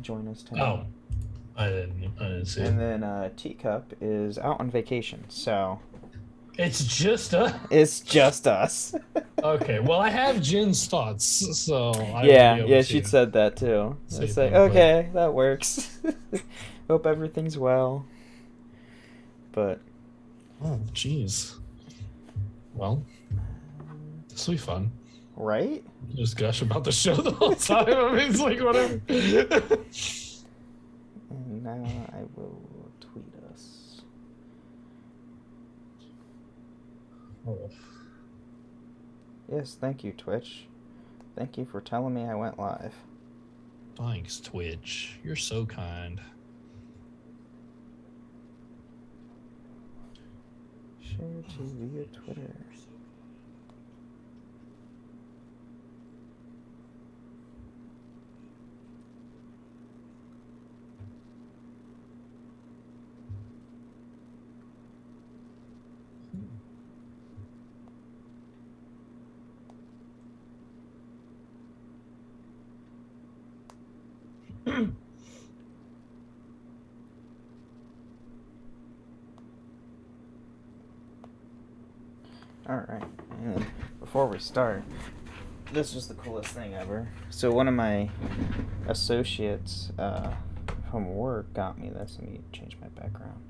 join us tonight. Oh, I didn't see And it. then Teacup is out on vacation, so It's just a. it's just us. Okay, well, I have Jin's thoughts, so I will be Yeah, able yeah, to she'd said that too. say It's like, them. But okay, that works. Hope everything's well. But oh, jeez. Well, this will be fun. right? Just gush about the show the whole time. I mean, it's like whatever. And now I will tweet us. Oh. Yes, thank you, Twitch. Thank you for telling me I went live. Thanks, Twitch. You're so kind. Share to via Twitter. Alright, and before we start, this was the coolest thing ever. So one of my associates from work got me this. Let me change my background.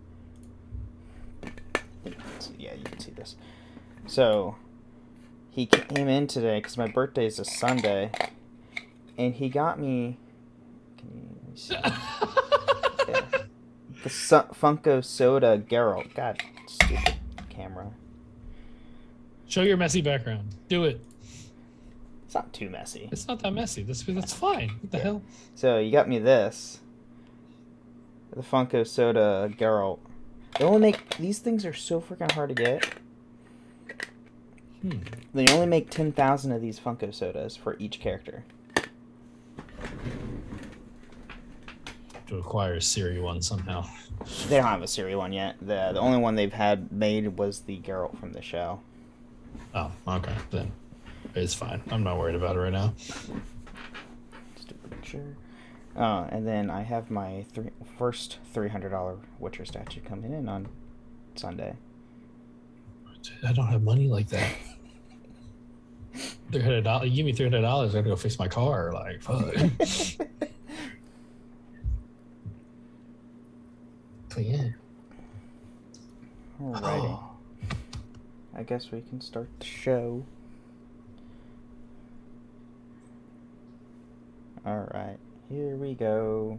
Yeah, you can see this. So he came in today because my birthday is a Sunday, and he got me. Can you see? Yeah, the Funko Soda Geralt. God, stupid camera. Show your messy background. Do it. It's not too messy. It's not that messy. That's fine. What the hell? So you got me this. The Funko Soda Geralt. They only make... These things are so freaking hard to get. They only make 10,000 of these Funko Sodas for each character. To acquire a Siri one somehow. They don't have a Siri one yet. The only one they've had made was the Geralt from the show. Oh, okay. Then it's fine. I'm not worried about it right now. Stupid sure. And then I have my first $300 Witcher statue coming in on Sunday. I don't have money like that. $300. You give me $300. I gotta go fix my car. Like, fuck. But yeah. Alrighty. Oh. I guess we can start the show. Alright, here we go.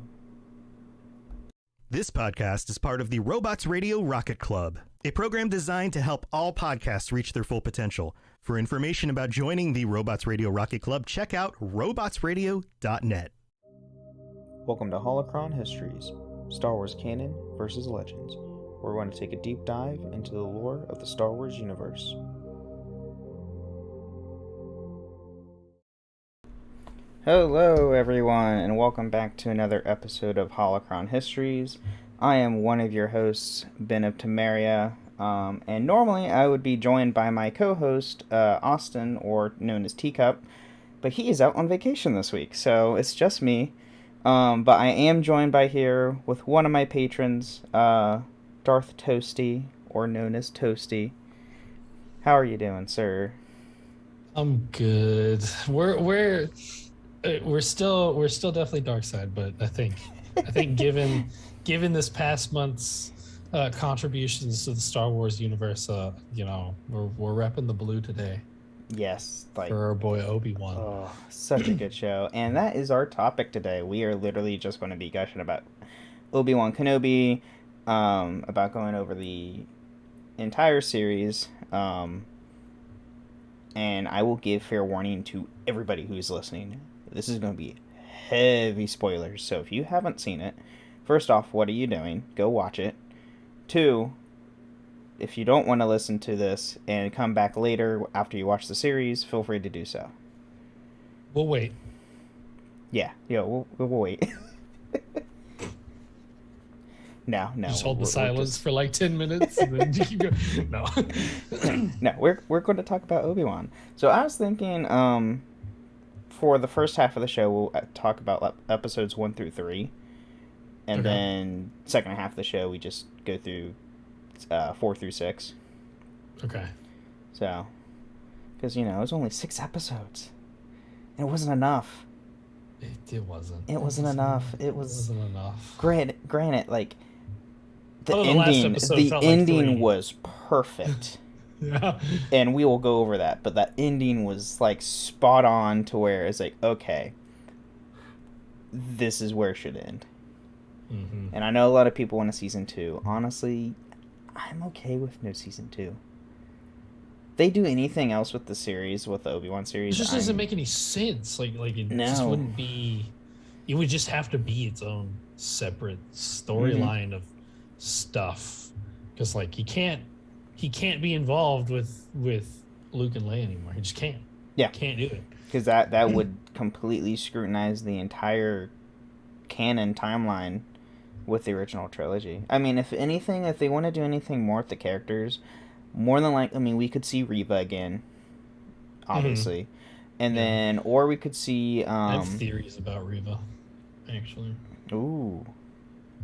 This podcast is part of the Robots Radio Rocket Club, a program designed to help all podcasts reach their full potential. For information about joining the Robots Radio Rocket Club, check out robotsradio.net. Welcome to Holocron Histories, Star Wars Canon versus Legends. We're going to take a deep dive into the lore of the Star Wars universe. Hello everyone, and welcome back to another episode of Holocron Histories. I am one of your hosts, Ben of Temeria, and normally I would be joined by my co-host, Austin, or known as Teacup, but he is out on vacation this week, so it's just me. But I am joined by here with one of my patrons, Darth Toasty, or known as Toasty. How are you doing, sir? I'm good. We're still definitely dark side, but I think given this past month's contributions to the Star Wars universe, we're repping the blue today. Yes, like for our boy Obi-Wan. Oh, such a good show. And that is our topic today. We are literally just going to be gushing about Obi-Wan Kenobi, about going over the entire series, and I will give fair warning to everybody who's listening. This is going to be heavy spoilers, so if you haven't seen it, first off, what are you doing? Go watch it. 2, if you don't want to listen to this and come back later after you watch the series, feel free to do so. We'll wait. Yeah, we'll wait. No. Just hold the silence for like 10 minutes and then you go. No. No, we're going to talk about Obi-Wan. So I was thinking, for the first half of the show, we'll talk about episodes 1 through 3. And then second half of the show, we just go through 4 through 6. Okay. So, because, it was only 6 episodes. And it wasn't enough. It wasn't. It wasn't enough. It wasn't enough. Granted, like, the ending ending was perfect. Yeah. And we will go over that. But that ending was, like, spot on to where it's like, okay, this is where it should end. Mm-hmm. And I know a lot of people want a season 2. Honestly, I'm okay with no season 2. They do anything else with the series, with the Obi-Wan series. It just doesn't make any sense. Like it just wouldn't be. It would just have to be its own separate storyline of stuff, because like he can't be involved with Luke and Leia anymore. He just can't. Yeah, can't do it, because that would completely scrutinize the entire canon timeline with the original trilogy. I mean, if anything, if they want to do anything more with the characters, more than we could see Reva again, obviously, and then, or we could see. I have theories about Reva, actually. Ooh.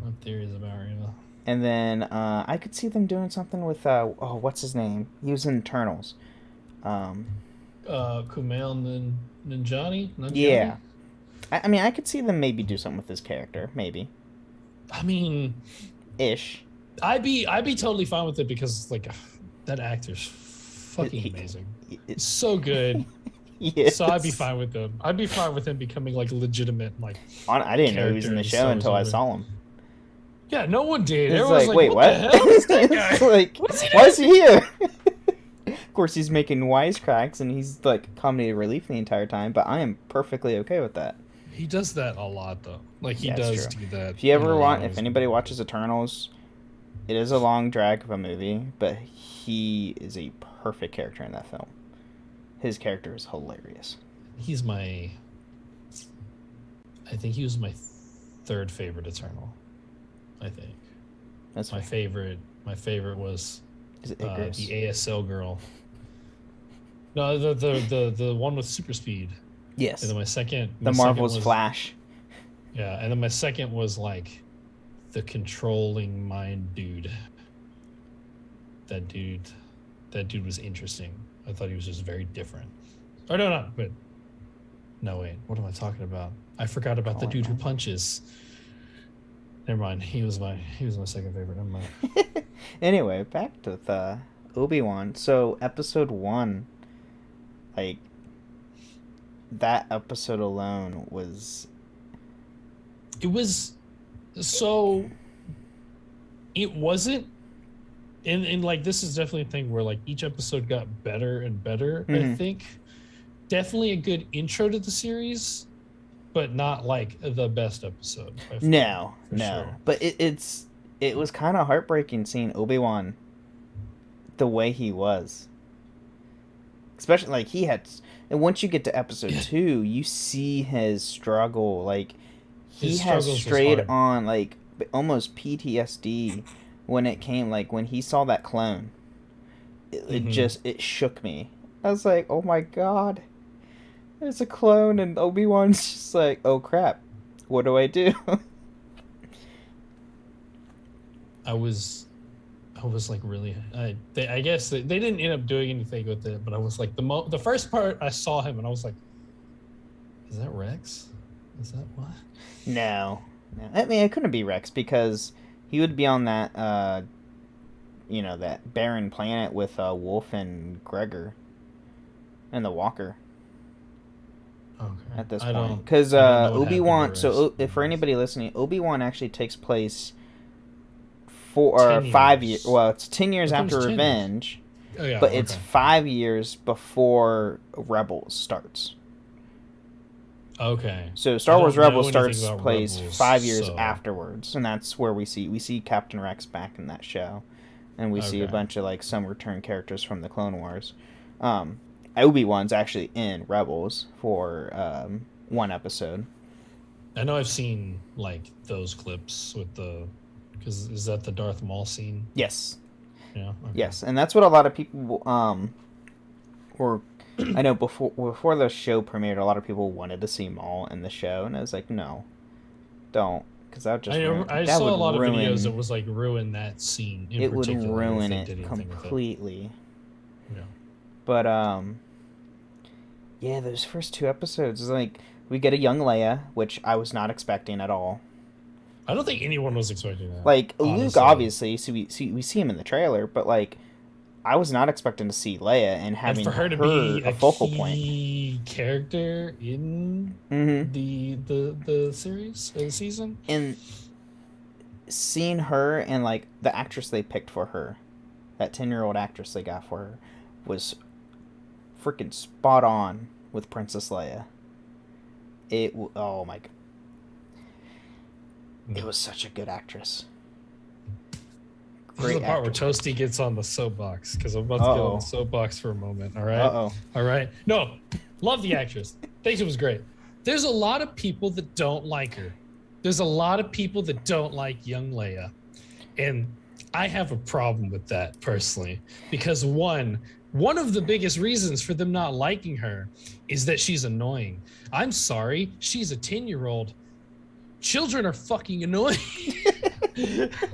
I have theories about Reva. And then I could see them doing something with what's his name? He was in Eternals. Kumail Nanjiani? Yeah. I could see them maybe do something with his character, maybe. I mean, ish. I'd be totally fine with it, because like that actor's fucking amazing. He's so good. Yes. So I'd be fine with him. I'd be fine with him becoming like legitimate like. I didn't know he was in the show until I saw him. Yeah, no one did. It's Everyone's like, wait, what? The hell is that guy? Like, why is he here? Of course, he's making wisecracks and he's like comedy relief the entire time, but I am perfectly okay with that. He does that a lot, though. Like he does do that. If you ever if anybody watches Eternals, it is a long drag of a movie, but he is a perfect character in that film. His character is hilarious. I think he was my third favorite Eternal. I think that's my favorite. My favorite was the ASL girl. No, the one with super speed. Yes. And then my second. The Marvel's Flash. Yeah, and then my second was like the controlling mind dude. That dude was interesting. I thought he was just very different. Or no, wait, what am I talking about? I forgot about the dude who punches. Never mind. He was my second favorite. Never mind. Anyway, back to Obi-Wan. So episode 1, like that episode alone was. It was so. It wasn't. And like this is definitely a thing where like each episode got better and better. I think definitely a good intro to the series, but not like the best episode. No. Sure. But it was kind of heartbreaking seeing Obi-Wan the way he was, especially like he had. And once you get to episode 2, you see his struggle. Like he has strayed on like almost PTSD. When it came, like, when he saw that clone, it shook me. I was like, oh my god, there's a clone, and Obi-Wan's just like, oh crap, what do I do? I was like really, I guess they didn't end up doing anything with it, but I was like, the first part I saw him, and I was like, is that Rex? Is that what? No. I mean, it couldn't be Rex, because he would be on that, that barren planet with Wolf and Gregor and the Walker. Okay. At this point, because Obi-Wan. So, for anybody listening, Obi-Wan actually takes place 5 years. Well, it's 10 years after Revenge, but it's 5 years before Rebels starts. Okay. So Star Wars Rebels plays 5 years afterwards, and that's where we see Captain Rex back in that show, and we see a bunch of like some return characters from the Clone Wars. Obi-Wan's actually in Rebels for one episode. I know I've seen like those clips with because is that the Darth Maul scene? Yes. Yeah. Okay. Yes, and that's what a lot of people were I know before the show premiered, a lot of people wanted to see Maul in the show, and I was like, no, don't, because that would just I that saw would a lot of videos that ruin was like ruin that scene in it would particular if ruin they it did anything with it. completely. Yeah. But yeah, those first 2 episodes, like we get a young Leia, which I was not expecting at all. I don't think anyone was expecting that. Like honestly. Luke, obviously, so we see him in the trailer, but like I was not expecting to see Leia and having and for her to be a focal key point character in the series or the season. And seeing her and like the actress they picked for her, that 10-year-old actress they got for her, was freaking spot on with Princess Leia. Oh my god. It was such a good actress. This is the part where Toasty gets on the soapbox, because I'm about to get on the soapbox for a moment. All right. Uh-oh. All right. No, love the actress. Think it was great. There's a lot of people that don't like her. There's a lot of people that don't like young Leia, and I have a problem with that personally, because one of the biggest reasons for them not liking her is that she's annoying. I'm sorry, she's a 10-year-old. Children are fucking annoying.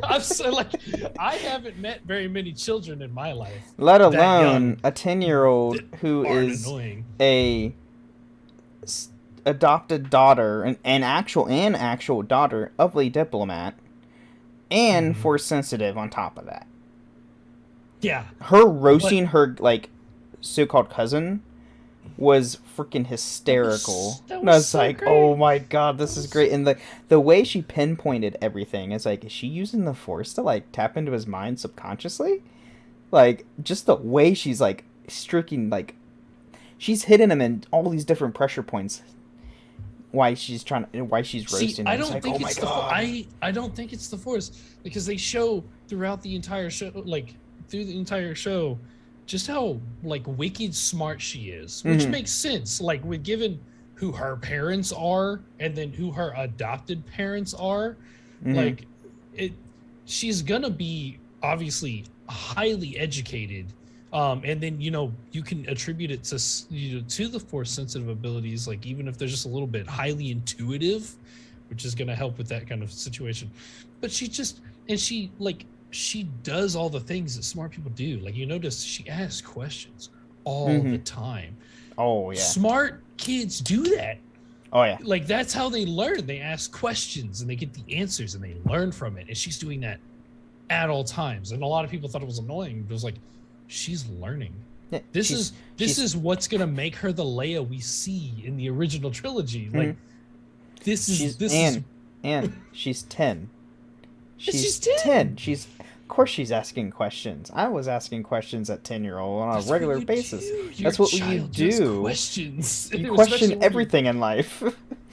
I haven't met very many children in my life. Let alone a 10-year-old who is annoying. A adopted daughter, an actual daughter of a diplomat, and force sensitive on top of that. Yeah. Her roasting her like so-called cousin was freaking hysterical. And I was so like, great. Oh my god, this is great. And the way she pinpointed everything is like, is she using the force to like tap into his mind subconsciously? Like, just the way she's like striking, like she's hitting him in all these different pressure points. Why she's roasting him. I don't like, think oh it's my god. I don't think it's the force, because they show throughout the entire show, like through the entire show, just how like wicked smart she is, which makes sense. Like, with given who her parents are and then who her adopted parents are, like she's gonna be obviously highly educated, and then you can attribute it to to the force sensitive abilities, like even if they're just a little bit highly intuitive, which is gonna help with that kind of situation. But she does all the things that smart people do. Like, you notice she asks questions all the time. Oh yeah. Smart kids do that. Oh yeah. Like, that's how they learn. They ask questions and they get the answers and they learn from it. And she's doing that at all times. And a lot of people thought it was annoying. But it was like, she's learning. Yeah, this is what's gonna make her the Leia we see in the original trilogy. Like, she's 10. She's 10. Of course she's asking questions. I was asking questions at 10-year-old on a regular basis. That's what you do. Questions. You question everything in life.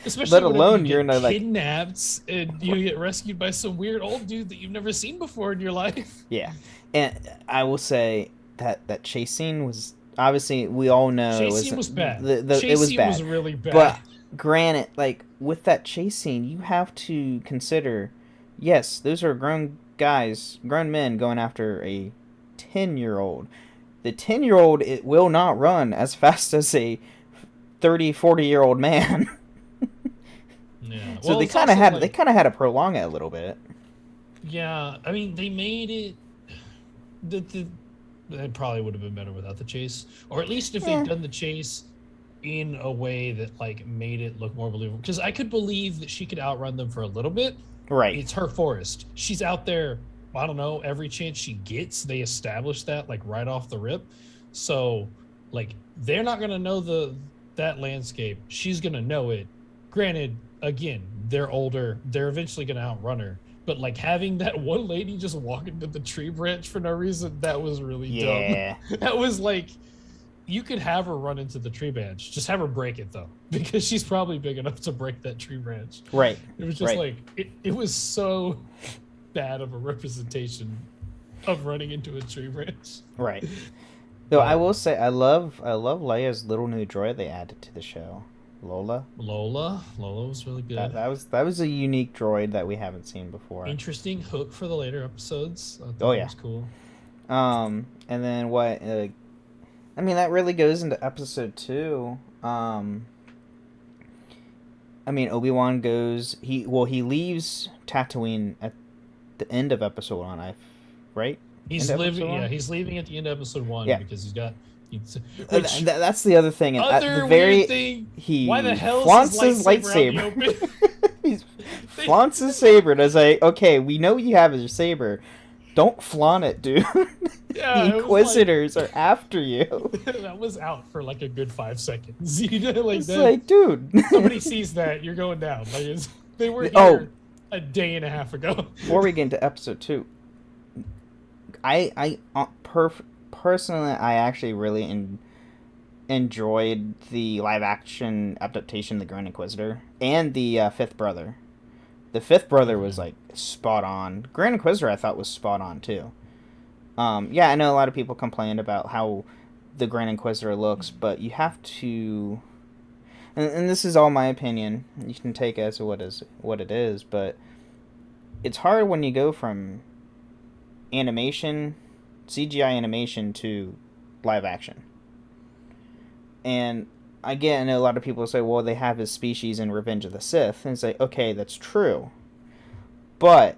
Especially let alone you're like kidnapped and you get rescued by some weird old dude that you've never seen before in your life. Yeah. And I will say that chase scene was, obviously we all know chase scene was bad. It was bad. Was really bad. But granted, like with that chase scene, you have to consider, yes, those are grown men going after a 10-year-old. The 10-year-old, it will not run as fast as a 40-year-old man. Yeah. So they kind of had to prolong it a little bit. Yeah, I mean, they made it. It probably would have been better without the chase, or at least if they'd done the chase in a way that like made it look more believable. Because I could believe that she could outrun them for a little bit. Right. It's her forest. She's out there, I don't know, every chance she gets. They establish that like right off the rip. So like they're not gonna know that landscape. She's gonna know it. Granted, again, they're older. They're eventually gonna outrun her. But like having that one lady just walk into the tree branch for no reason, that was really dumb. That was like, you could have her run into the tree branch. Just have her break it though, because she's probably big enough to break that tree branch. Right. It was just like it was so bad of a representation of running into a tree branch. Right. Though I will say I love Leia's little new droid they added to the show. Lola was really good. That was a unique droid that we haven't seen before. Interesting hook for the later episodes. Oh yeah, was cool. And then what? I mean, that really goes into episode 2. I mean, Obi-Wan goes... He leaves Tatooine at the end of episode 1, right? He's living. Yeah, he's leaving at the end of episode 1 Yeah. because he's got. That's the other thing. And at Other the very, weird thing. he Why the hell flaunts is his lightsaber out in the lightsaber. open? He flaunts his saber, and I was like, okay, we know you have your saber. Don't flaunt it, dude. Yeah, The Inquisitors are after you. That was out for like a good 5 seconds. You know, like It's that. like, dude. Somebody sees that, you're going down. Like they were here Oh. a day and a half ago. Before we get into episode 2, personally, I actually really enjoyed the live action adaptation of the Grand Inquisitor and the Fifth Brother. The Fifth Brother was like spot on. Grand Inquisitor I thought was spot on too. Yeah, I know a lot of people complained about how the Grand Inquisitor looks, but you have to, and this is all my opinion. You can take it as what it is, but it's hard when you go from animation, CGI animation to live action. And I know a lot of people say, well, they have his species in Revenge of the Sith. And it's like, okay, that's true. But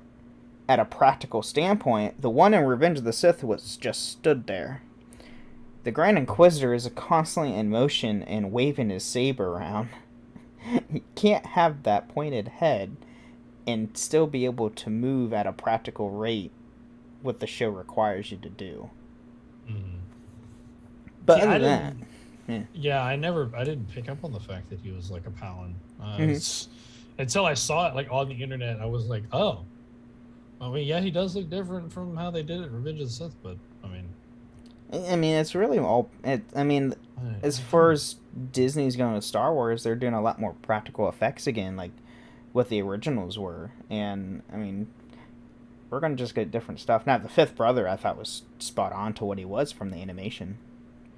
at a practical standpoint, the one in Revenge of the Sith was just stood there. The Grand Inquisitor is constantly in motion and waving his saber around. You can't have that pointed head and still be able to move at a practical rate what the show requires you to do. Mm. But See, other than that... Yeah, I didn't pick up on the fact that he was like a Palin. Until I saw it like on the internet, I was like, oh. I mean, yeah, he does look different from how they did it in Revenge of the Sith, but I mean, it's really all. As far as Disney's going with Star Wars, they're doing a lot more practical effects again, like what the originals were. And I mean, we're gonna just get different stuff. Now, the Fifth Brother, I thought was spot on to what he was from the animation.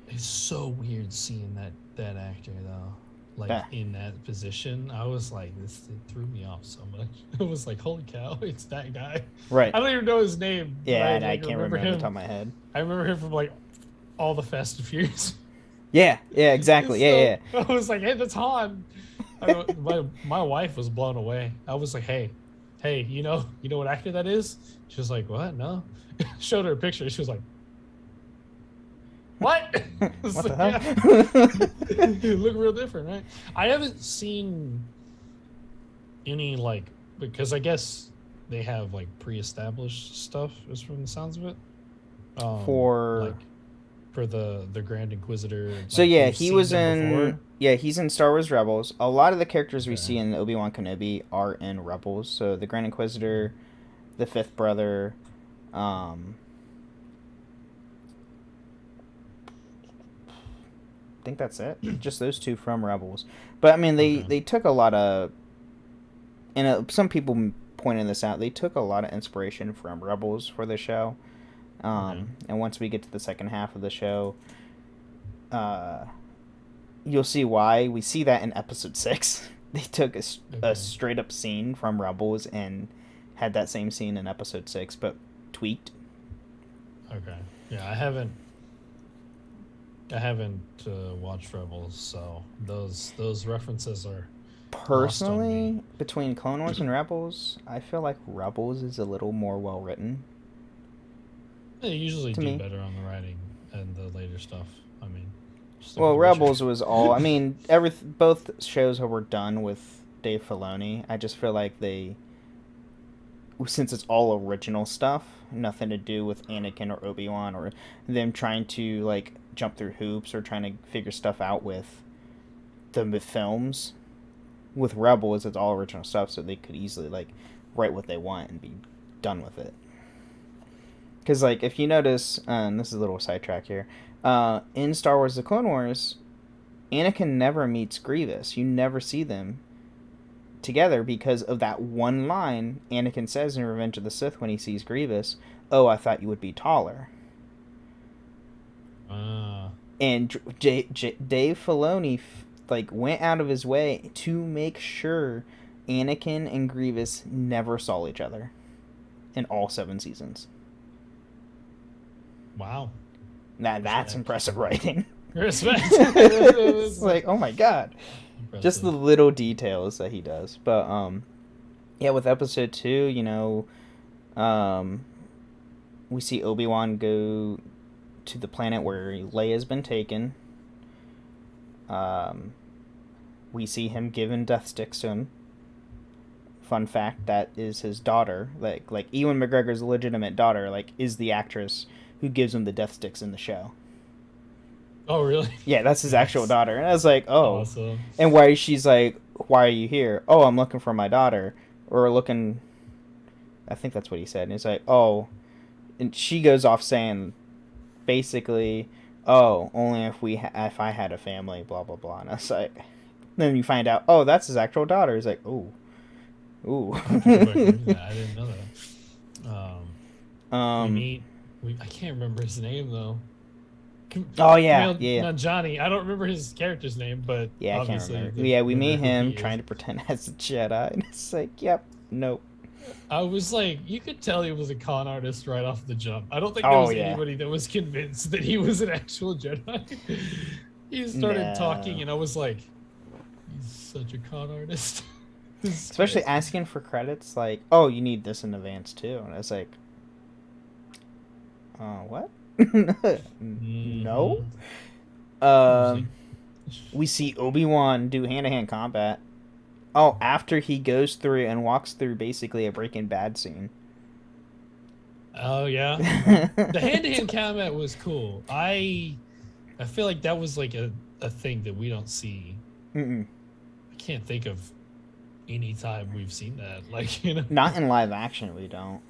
It's so weird seeing that actor though, like in that position. I was like, it threw me off so much. It was like, holy cow, it's that guy. Right. I don't even know his name. Yeah, and like, I can't remember him off the top of my head. I remember him from like all the Fast and Furious. Yeah, exactly. So, yeah. I was like, hey, that's Han. My wife was blown away. I was like, hey, you know what actor that is? She was like, what? No. Showed her a picture. She was like, what? What the hell? You look real different, right? I haven't seen any like, because I guess they have like pre-established stuff, is from the sounds of it. For the Grand Inquisitor. So like, yeah, he was in. Before. Yeah, he's in Star Wars Rebels. A lot of the characters we see in Obi-Wan Kenobi are in Rebels. So the Grand Inquisitor, the Fifth Brother, I think that's it. Just those two from Rebels. But I mean, they took a lot of, and some people pointed this out. They took a lot of inspiration from Rebels for the show. And once we get to the second half of the show, you'll see why. We see that in episode 6. They took a straight up scene from Rebels and had that same scene in episode 6, but tweaked. Okay. Yeah, I haven't watched Rebels, so those references are. Personally, between Clone Wars and Rebels, I feel like Rebels is a little more well written. They usually do better on the writing and the later stuff. I mean, well, Rebels was all. I mean, both shows were done with Dave Filoni. I just feel like since it's all original stuff, nothing to do with Anakin or Obi-Wan or them trying to like jump through hoops or trying to figure stuff out with the films. With Rebels, it's all original stuff, so they could easily like write what they want and be done with it. Because, like, if you notice, and this is a little sidetrack here, in Star Wars The Clone Wars, Anakin never meets Grievous. You never see them together because of that one line Anakin says in Revenge of the Sith when he sees Grievous, "Oh, I thought you would be taller." And Dave Filoni, went out of his way to make sure Anakin and Grievous never saw each other in all 7 seasons. Wow. That's impressive writing. Respect. It's like, oh my god. Impressive. Just the little details that he does. But yeah, with episode 2, you know, we see Obi-Wan go to the planet where Leia's been taken. We see him giving death sticks to him. Fun fact, that is his daughter. Like Ewan McGregor's legitimate daughter, like, is the actress who gives him the death sticks in the show. Oh, really? Yeah, that's his actual daughter. And I was like, oh. Awesome. And why she's like, why are you here? Oh, I'm looking for my daughter. Or looking, I think that's what he said. And he's like, oh. And she goes off saying, basically, oh, only if I had a family, blah, blah, blah. And I was like, then you find out, oh, that's his actual daughter. He's like, ooh. Ooh. I didn't know that. I can't remember his name, though. Oh, yeah, yeah. Not Johnny. I don't remember his character's name, but yeah, I can't remember. Yeah, we meet him trying to pretend as a Jedi, and it's like, yep, nope. I was like, you could tell he was a con artist right off the jump. I don't think there was anybody that was convinced that he was an actual Jedi. He started talking, and I was like, he's such a con artist. Especially asking for credits, like, oh, you need this in advance, too. And I was like, what? No. We see Obi-Wan do hand-to-hand combat. Oh, after he goes through and walks through basically a Breaking Bad scene. Oh yeah, the hand-to-hand combat was cool. I feel like that was like a thing that we don't see. I can't think of any time we've seen that. Like, you know, not in live action, we don't.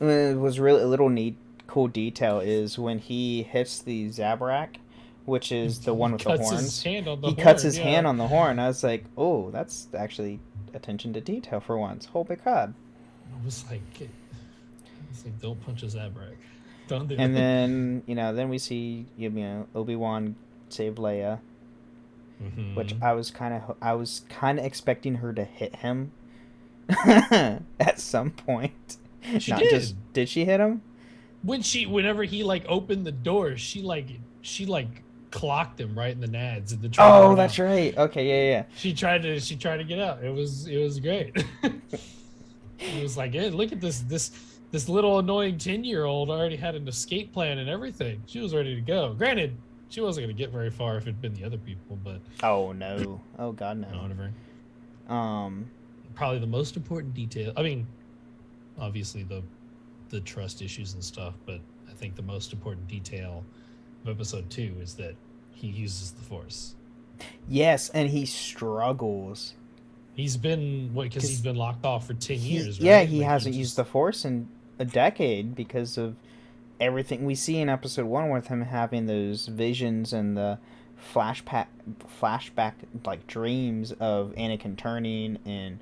It was really a little cool detail is when he hits the Zabrak, which is the one with the horns. He cuts his hand on the horn. I was like, oh, that's actually attention to detail for once. Holy God. I was like, don't punch a Zabrak. Don't do and that. then, then we see, Obi-Wan save Leia, which I was kind of expecting her to hit him at some point. She did. Did she hit him? Whenever he like opened the door, she clocked him right in the nads. Oh, that's right. Okay, yeah. She tried to get out. It was great. It was like, hey, look at this little annoying 10-year-old already had an escape plan and everything. She was ready to go. Granted, she wasn't going to get very far if it'd been the other people, but oh no, oh god no. Whatever. Probably the most important detail. I mean, obviously the trust issues and stuff, but I think the most important detail of episode 2 is that he uses the Force. Yes, and he struggles. He's been because he's been locked off for 10 years. Yeah, right? he hasn't used the Force in a decade because of everything we see in episode 1 with him having those visions and the flashback like dreams of Anakin turning and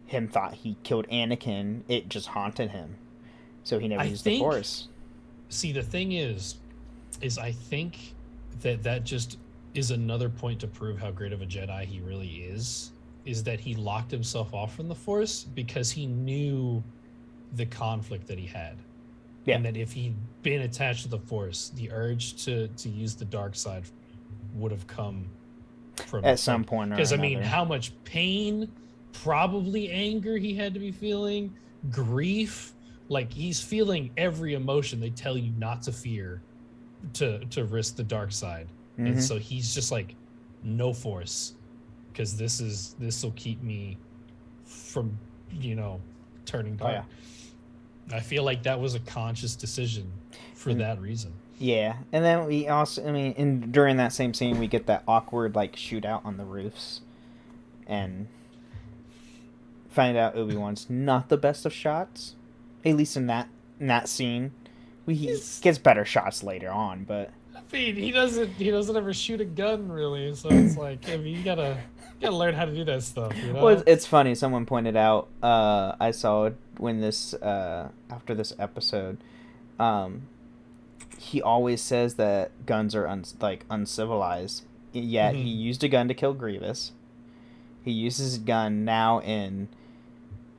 him thought he killed Anakin. It just haunted him, so he never used the Force. See, the thing is I think that just is another point to prove how great of a Jedi he really is that he locked himself off from the Force because he knew the conflict that he had. Yeah. And that if he'd been attached to the Force, the urge to use the dark side would have come from at some point. Because, I mean, how much pain, probably anger he had to be feeling, grief. Like, he's feeling every emotion they tell you not to fear to risk the dark side. And so he's just like, no Force, because this will keep me from, turning dark. Oh, yeah. I feel like that was a conscious decision for that reason. Yeah, and then we also, during that same scene, we get that awkward, like, shootout on the roofs, and find out Obi-Wan's not the best of shots, at least in that scene. He gets better shots later on, but I mean, he doesn't ever shoot a gun really, so it's like, you gotta learn how to do that stuff. Well, it's funny. Someone pointed out, I saw when after this episode, he always says that guns are uncivilized. Yet he used a gun to kill Grievous. He uses a gun now in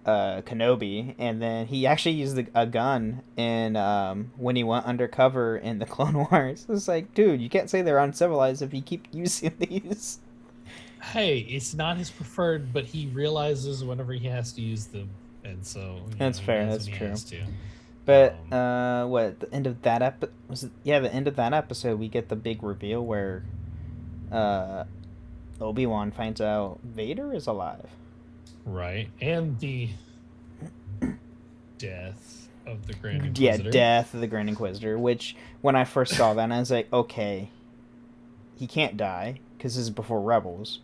Kenobi, and then he actually used a gun in when he went undercover in the Clone Wars. It's like, dude, you can't say they're uncivilized if you keep using these. Hey, it's not his preferred, but he realizes whenever he has to use them, and so That's he fair. does That's when he true. has to. But what the end of that the end of that episode, we get the big reveal where Obi-Wan finds out Vader is alive. Right, and the death of the Grand Yeah, Inquisitor. death of the Grand Inquisitor. Which when I first saw that, I was like, okay, he can't die because this is before Rebels.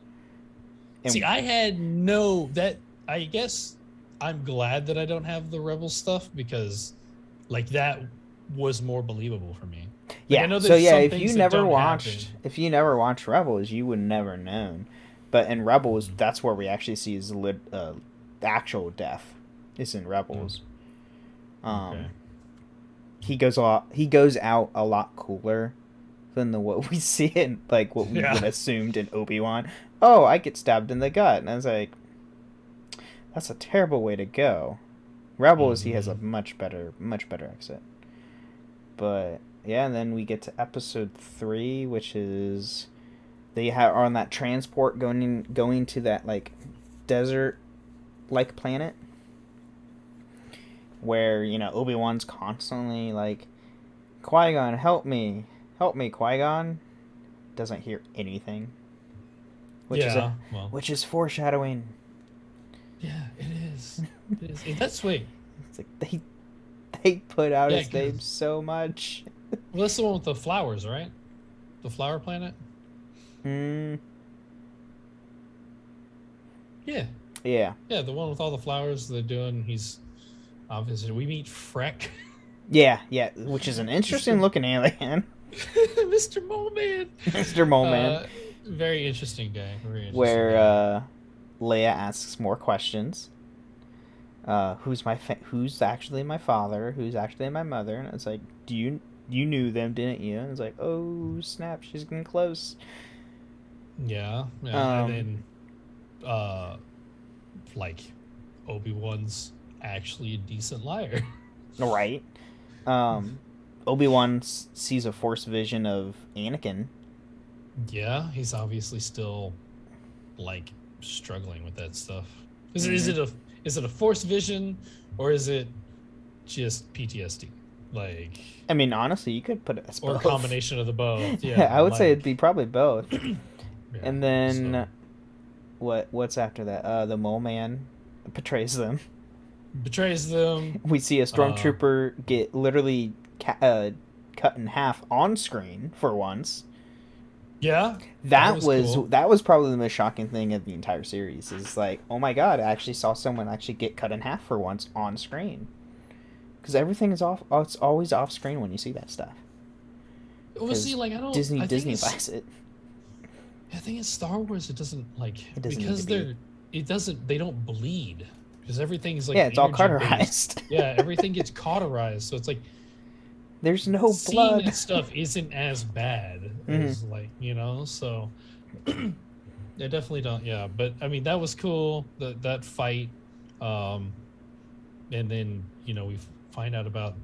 And See, I had no that. I guess I'm glad that I don't have the Rebel stuff because, like, that was more believable for me. Like, yeah, I know so there's yeah, some if things you that never don't watched, happen. if you never watched Rebels, you would never known. But in Rebels, that's where we actually see his actual death. Is in Rebels. Okay. He goes out a lot cooler than what we see in like what we would assumed in Obi-Wan. Oh, I get stabbed in the gut, and I was like, that's a terrible way to go. Rebels, he has a much better exit. But yeah, and then we get to episode 3, which is they are on that transport going to that like desert like planet where, you know, Obi-Wan's constantly like, Qui-Gon, help me, Qui-Gon. Doesn't hear anything, which is foreshadowing. Yeah, it is. It is. That's sweet. It's like they put out Yeah, his name so much. Well, that's the one with the flowers, right? The flower planet. Yeah. Yeah. Yeah, the one with all the flowers they're doing. He's obviously we meet Freck. Yeah, which is an interesting looking alien. Mr. Moleman. Mr. Moleman. Very interesting guy. Where Leia asks more questions. Who's actually my father? Who's actually my mother? And it's like, you knew them, didn't you? And it's like, oh snap, she's getting close. Yeah. And then, like, Obi-Wan's actually a decent liar. Right. Obi-Wan sees a Force vision of Anakin. Yeah, he's obviously still like struggling with that stuff. Is it a Force vision or is it just PTSD? Like, I mean, honestly, you could put it as or both. a combination of the both. Yeah, I would say it'd be probably both. Yeah, and then what's after that? The Mole Man betrays them. We see a stormtrooper get literally cut in half on screen for once. Yeah, that cool. was probably the most shocking thing of the entire series. Is like, oh my god, I actually saw someone actually get cut in half for once on screen. Because everything is off. Oh, it's always off screen when you see that stuff. Well, see, like, I don't. Disney buys it. I think in Star Wars it doesn't like it doesn't because they don't bleed because everything's like it's all cauterized. Yeah, everything gets cauterized, so it's like there's no seeing blood. that stuff isn't as bad as like, you know, so they definitely don't. Yeah, but I mean that was cool, that fight, and then, you know, we find out about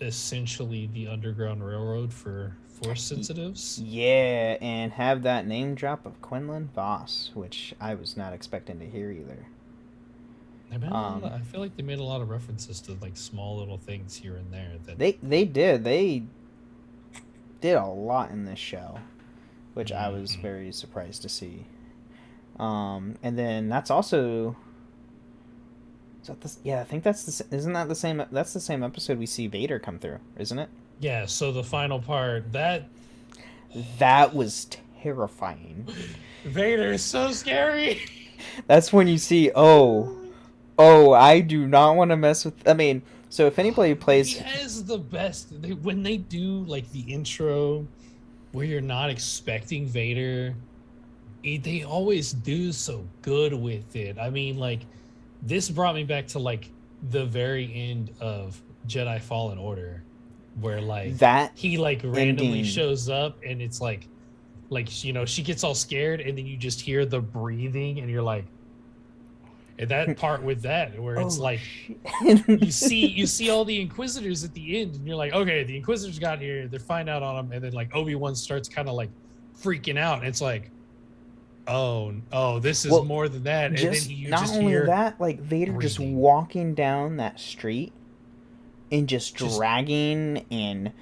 essentially the Underground Railroad for Force sensitives. Yeah, and have that name drop of Quinlan Voss, which I was not expecting to hear either. I feel like they made a lot of references to like small little things here and there. That they did a lot in this show, which I was very surprised to see. And then that's also. I think isn't that the same? That's the same episode we see Vader come through, isn't it? Yeah. So the final part that was terrifying. Vader is so scary. That's when you see, I do not want to mess with. I mean, so if anybody plays, he has the best. When they do like the intro, where you're not expecting Vader, they always do so good with it. I mean, like, this brought me back to like the very end of Jedi Fallen Order, where like that he like randomly ending shows up and it's like, you know, she gets all scared and then you just hear the breathing and you're like, And that part with that, where it's like shit. you see all the Inquisitors at the end, and you're like, okay, the Inquisitors got here, they're finding out on them, and then like Obi-Wan starts kind of like freaking out. And it's like, oh, this is more than that. And then you not just only hear that, like Vader just breathing. walking down that street and just dragging and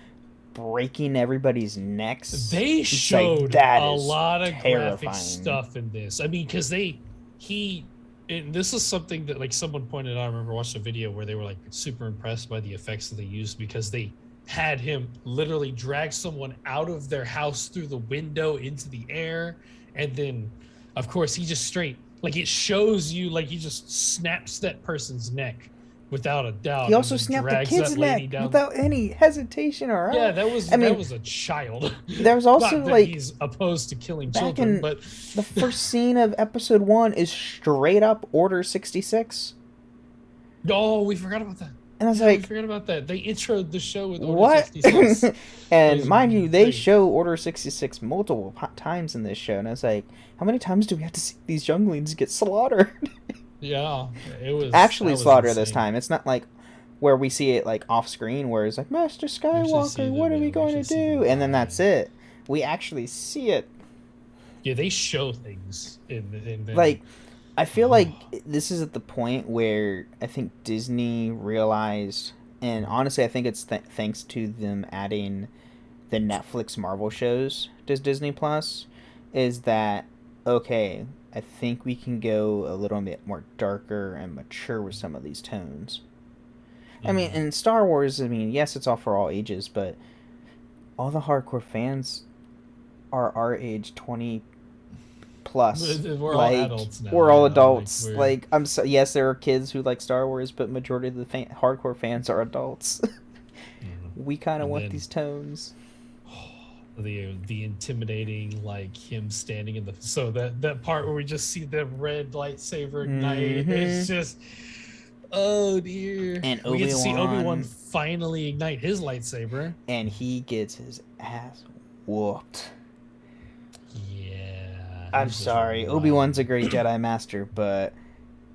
breaking everybody's necks. They It's showed that a is lot of terrifying. graphic stuff in this. I mean, because and this is something that like someone pointed out. I remember watching a video where they were like super impressed by the effects that they used, because they had him literally drag someone out of their house through the window into the air, and then of course he just straight, like, it shows you like he just snaps that person's neck without a doubt. He also snapped the kid's neck without any hesitation or yeah, that was a child. There was also not that like he's opposed to killing children, but the first scene of episode 1 is straight up Order 66. Oh, we forgot about that. And I was we forgot about that. They introed the show with Order what? 66. And mind you, they show Order 66 multiple times in this show, and I was like, how many times do we have to see these younglings get slaughtered? Yeah, it was actually slaughtered insane. this time. It's not like where we see it like off screen, where it's like, Master Skywalker, what are we going to do? And then that's it. We actually see it. Yeah, they show things in like, I feel like this is at the point where I think Disney realized, and honestly I think it's thanks to them adding the Netflix Marvel shows to Disney Plus, is that okay, I think we can go a little bit more darker and mature with some of these tones. I mean, in Star Wars, I mean, yes, it's all for all ages, but all the hardcore fans are our age, 20 plus. We're like, all adults now. We're all adults. Like, I'm so, yes, there are kids who like Star Wars, but majority of the hardcore fans are adults. We kind of want these tones. The intimidating, like him standing in the that part where we just see the red lightsaber ignite. It's just, oh dear. And we get to see Obi-Wan finally ignite his lightsaber, and he gets his ass whooped. Yeah, I'm sorry, Obi-Wan's a great Jedi Master, but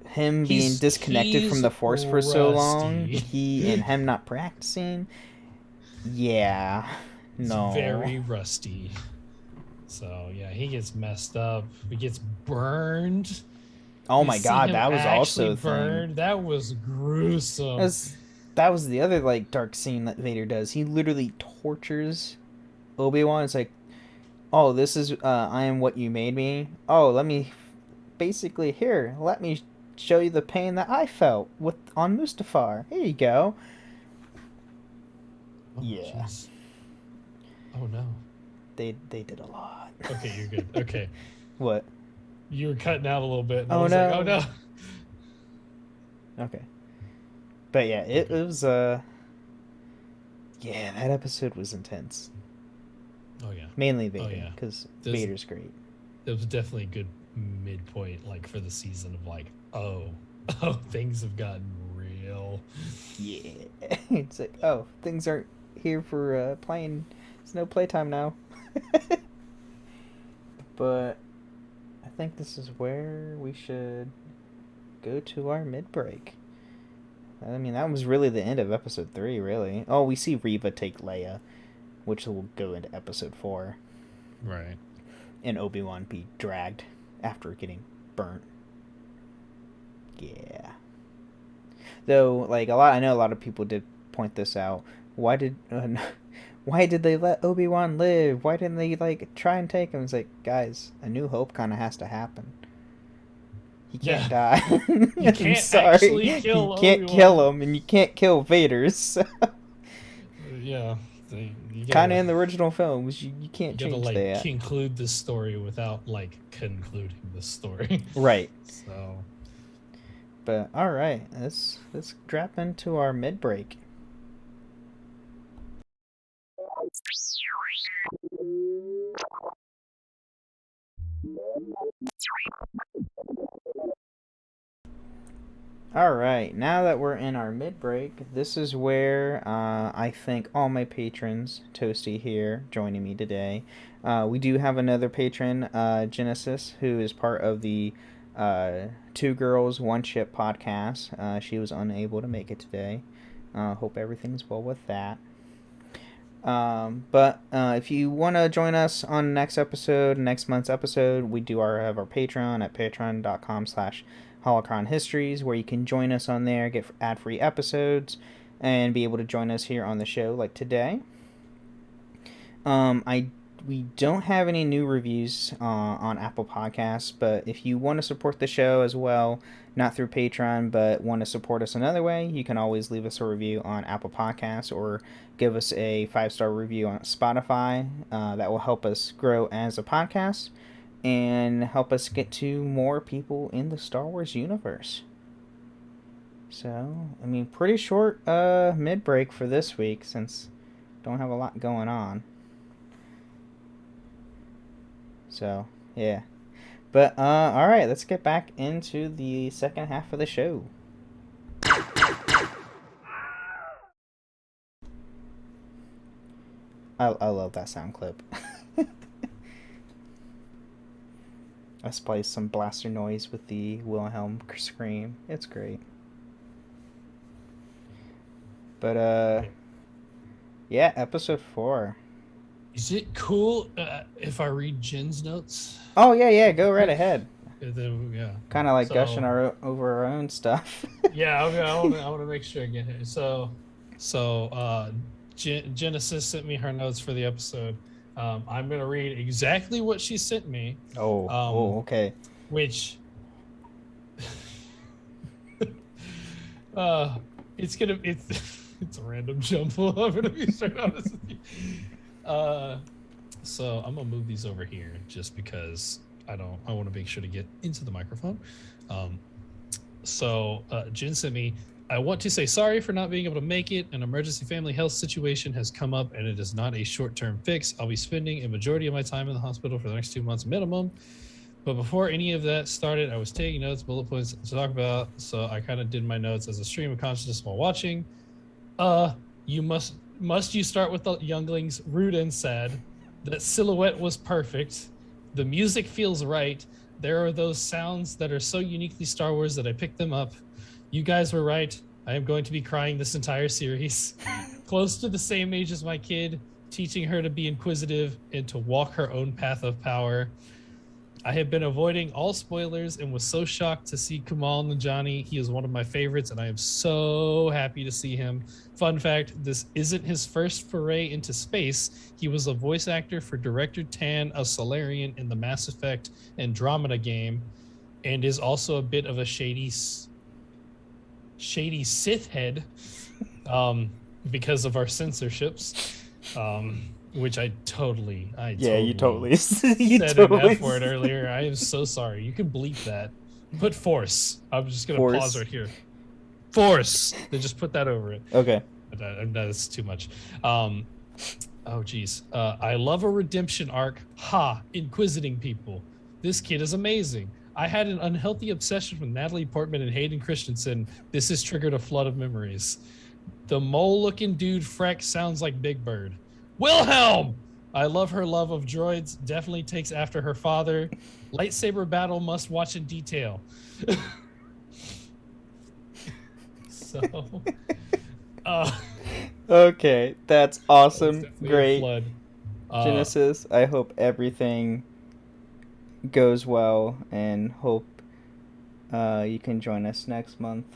him being disconnected from the Force for so long, and him not practicing, yeah. No. It's very rusty. So yeah, he gets messed up. He gets burned. Oh my god, that was also burned. That was gruesome. That was the other like dark scene that Vader does. He literally tortures Obi-Wan. It's like, oh, this is I am what you made me. Oh, let me show you the pain that I felt on Mustafar. Here you go. Oh, yeah. Geez. Oh no. They did a lot. Okay, you're good. Okay. What? You were cutting out a little bit. And oh, I was no. Like, oh no. Okay. But yeah, it was yeah, that episode was intense. Oh yeah. Mainly Vader, because Vader's great. It was definitely a good midpoint, like, for the season of like, oh, things have gotten real. Yeah. It's like, oh, things aren't here for playing. It's no playtime now. But I think this is where we should go to our mid-break. I mean, that was really the end of episode 3, really. Oh, we see Reva take Leia, which will go into episode 4. Right. And Obi-Wan be dragged after getting burnt. Yeah. Though, like, I know a lot of people did point this out. Why did they let Obi-Wan live? Why didn't they, like, try and take him? It's like, guys, A New Hope kind of has to happen. He can't die. You can't actually kill You can't kill him, and you can't kill Vader, so... Yeah. Kind of in the original films, you can't change like, that. Conclude this story without, like, concluding the story. Right. So... But, alright, let's drop into our mid-break. Alright, now that we're in our mid-break, this is where I thank all my patrons, Toasty here, joining me today. We do have another patron, Genesis, who is part of the Two Girls, One Ship podcast. She was unable to make it today. Hope everything's well with that. But if you want to join us on next month's episode, we do have our Patreon at patreon.com/Holocron Histories, where you can join us on there, get ad-free episodes, and be able to join us here on the show like today. We don't have any new reviews on Apple Podcasts, but if you want to support the show as well, not through Patreon, but want to support us another way, you can always leave us a review on Apple Podcasts or give us a 5-star review on Spotify. That will help us grow as a podcast and help us get to more people in the Star Wars universe. So, I mean, pretty short mid-break for this week since don't have a lot going on. So, yeah. But, alright, let's get back into the second half of the show. I love that sound clip. Let's play some blaster noise with the Wilhelm scream. It's great. But, yeah, episode 4. Is it cool if I read Jin's notes? Oh, yeah, go right ahead. Yeah. Kind of like gushing over our own stuff. Yeah, I want to make sure I get it. So Genesis sent me her notes for the episode. I'm going to read exactly what she sent me. Okay. Which... it's a random jumble. I'm going to be straight honest with you. So I'm gonna move these over here just because I want to make sure to get into the microphone. Jin sent me, I want to say sorry for not being able to make it. An emergency family health situation has come up and it is not a short-term fix. I'll be spending a majority of my time in the hospital for the next 2 months minimum. But before any of that started, I was taking notes, bullet points to talk about. So I kind of did my notes as a stream of consciousness while watching. You must you start with the younglings, rude and sad. That silhouette was perfect. The music feels right. There are those sounds that are so uniquely Star Wars that I picked them up. You guys were right. I am going to be crying this entire series. Close to the same age as my kid, teaching her to be inquisitive and to walk her own path of power. I have been avoiding all spoilers and was so shocked to see Kumail Nanjiani. He is one of my favorites, and I am so happy to see him. Fun fact, this isn't his first foray into space. He was a voice actor for Director Tan of Solarian in the Mass Effect Andromeda game, and is also a bit of a shady Sith head because of our censorships. Which you totally you totally said an F word earlier. I am so sorry. You can bleep that. Put force. I'm just going to pause right here. Force. Then just put that over it. Okay. That's too much. Geez. I love a redemption arc. Inquisiting people. This kid is amazing. I had an unhealthy obsession with Natalie Portman and Hayden Christensen. This has triggered a flood of memories. The mole-looking dude Freck sounds like Big Bird. Wilhelm! I love her love of droids. Definitely takes after her father. Lightsaber battle must watch in detail. Okay, that's awesome. Great. Genesis, I hope everything goes well and hope you can join us next month.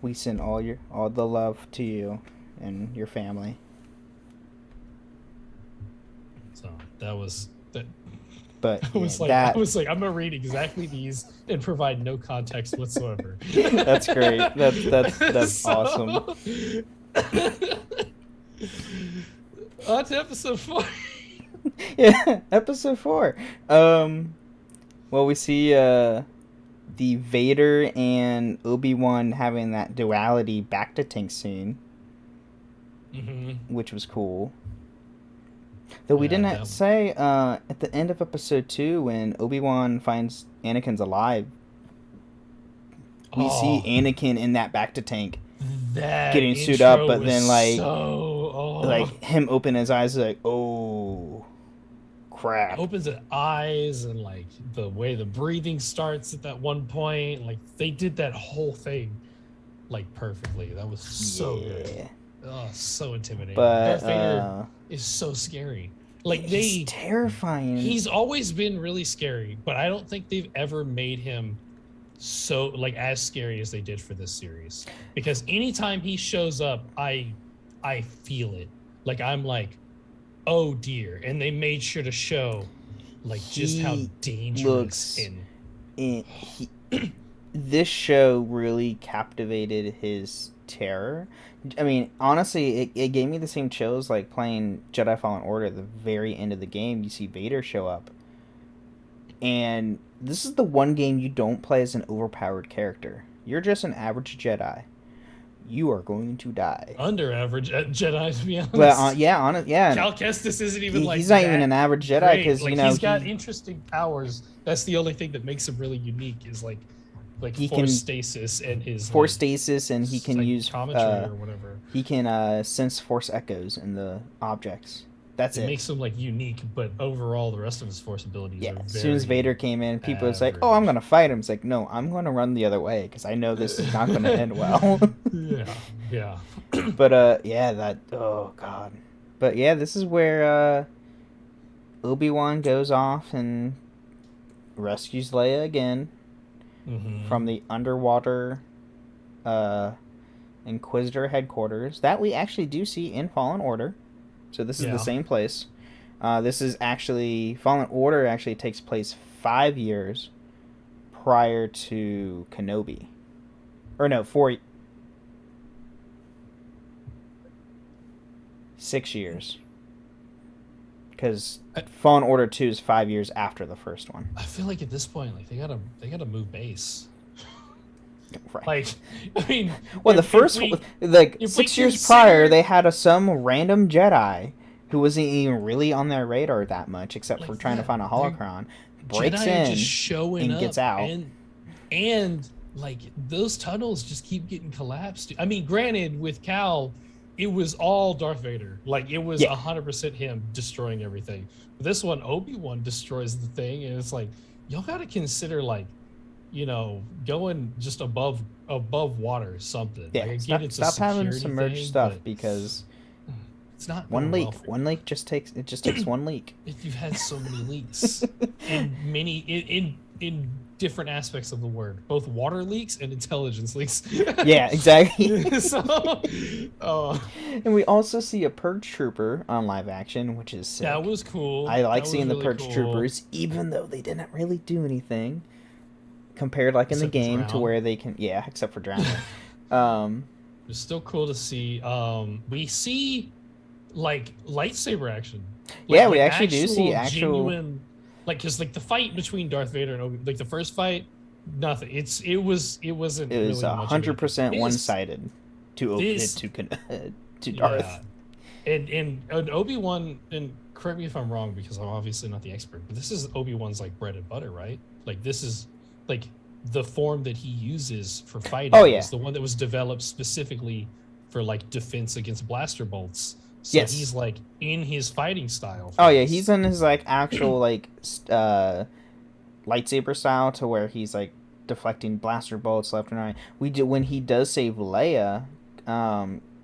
We send all the love to you and your family. So that was that. But I was like, I'm gonna read exactly these and provide no context whatsoever. That's great. That's awesome. On to episode 4. Yeah, episode 4. Well, we see the Vader and Obi-Wan having that duality back to tank scene. Which was cool. Though we didn't say at the end of episode 2 when Obi-Wan finds Anakin's alive, we see Anakin in that back to tank getting suited up, but then like him open his eyes like, oh crap. opens his eyes and like the way the breathing starts at that one point, like they did that whole thing like perfectly. That was so good. Oh, so intimidating. But Darth Vader is so scary. Like he's terrifying. He's always been really scary, but I don't think they've ever made him so like as scary as they did for this series. Because anytime he shows up, I feel it. Like I'm like, oh dear. And they made sure to show like just how dangerous this show really captivated his terror. I mean, honestly, it gave me the same chills like playing Jedi Fallen Order at the very end of the game. You see Vader show up. And this is the one game you don't play as an overpowered character. You're just an average Jedi. You are going to die. Under average Jedi, to be honest. Well, yeah. Cal Kestis isn't even he's not even an average Jedi because like, you know he's got interesting powers. That's the only thing that makes him really unique is like he force can stasis and his force stasis, and he can use commentary or whatever. He can sense force echoes in the objects. That's it. It makes him like unique, but overall, the rest of his force abilities are very as soon as Vader came in, people was like, "Oh, I'm gonna fight him." It's like, no, I'm gonna run the other way because I know this is not gonna end well. yeah. But that. Oh God. But yeah, this is where Obi-Wan goes off and rescues Leia again from the underwater Inquisitor headquarters that we actually do see in Fallen Order. So this is the same place. This is actually Fallen Order actually takes place 5 years prior to Kenobi. Or no, 6 years. Because Fallen Order 2 is 5 years after the first one. I feel like at this point, like they gotta move base. Right. Like, I mean, well, the first one, like 6 years prior, they had some random Jedi who wasn't even really on their radar that much, except for trying to find a holocron. Breaks Jedi in and gets out, and like those tunnels just keep getting collapsed. I mean, granted, with Cal, it was all Darth Vader. Like it was 100% him destroying everything. But this one, Obi-Wan destroys the thing, and it's like y'all got to consider like, you know, going just above water, something. Yeah, like, stop having submerged stuff because it's not one leak. Well one leak just takes one leak. You've had so many leaks, and many in different aspects of the word, both water leaks and intelligence leaks. Yeah, exactly. So, and we also see a Purge Trooper on live action, which is sick. That was cool. I like seeing the really Purge Troopers, even though they didn't really do anything. Compared like in the game to where they can except for drowning. It's still cool to see. We see like lightsaber action. Like, we actually do see actual genuine, like, because like the fight between Darth Vader and Obi, like the first fight, nothing. It wasn't. It was 100% one-sided to Darth. And Obi-Wan, and correct me if I'm wrong because I'm obviously not the expert, but this is Obi-Wan's like bread and butter, right? Like this is like the form that he uses for fighting is the one that was developed specifically for like defense against blaster bolts. So he's like in his fighting style. He's in his like actual like lightsaber style to where he's like deflecting blaster bolts left and right. When he does save Leia,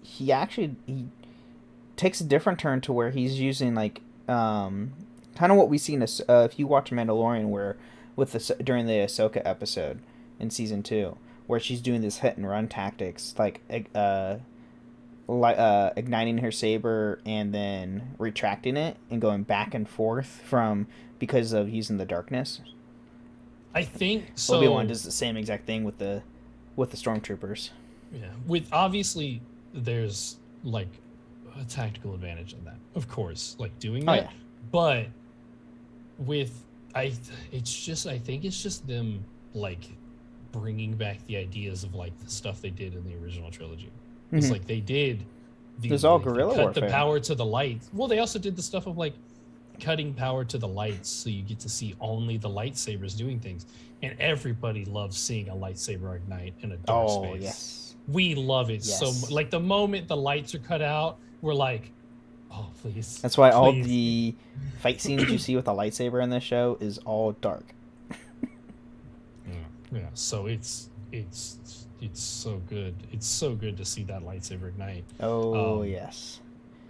he takes a different turn to where he's using like kind of what we see in if you watch Mandalorian where during the Ahsoka episode in season 2, where she's doing this hit and run tactics, like igniting her saber and then retracting it and going back and forth because of using the darkness. I think so. Obi-Wan does the same exact thing with the stormtroopers. Yeah, with obviously there's like a tactical advantage in that, of course, like doing that. But with I think it's just them like bringing back the ideas of like the stuff they did in the original trilogy. It's like they did. There's all guerrilla warfare. Cut the power to the light. Well, they also did the stuff of like cutting power to the lights, so you get to see only the lightsabers doing things. And everybody loves seeing a lightsaber ignite in a dark space. Yes. We love it so much. Like the moment the lights are cut out, we're like, Oh, please. That's why all Please. the fight scenes you see with a lightsaber in this show is all dark. Yeah. So it's so good. It's so good to see that lightsaber ignite. Oh, yes.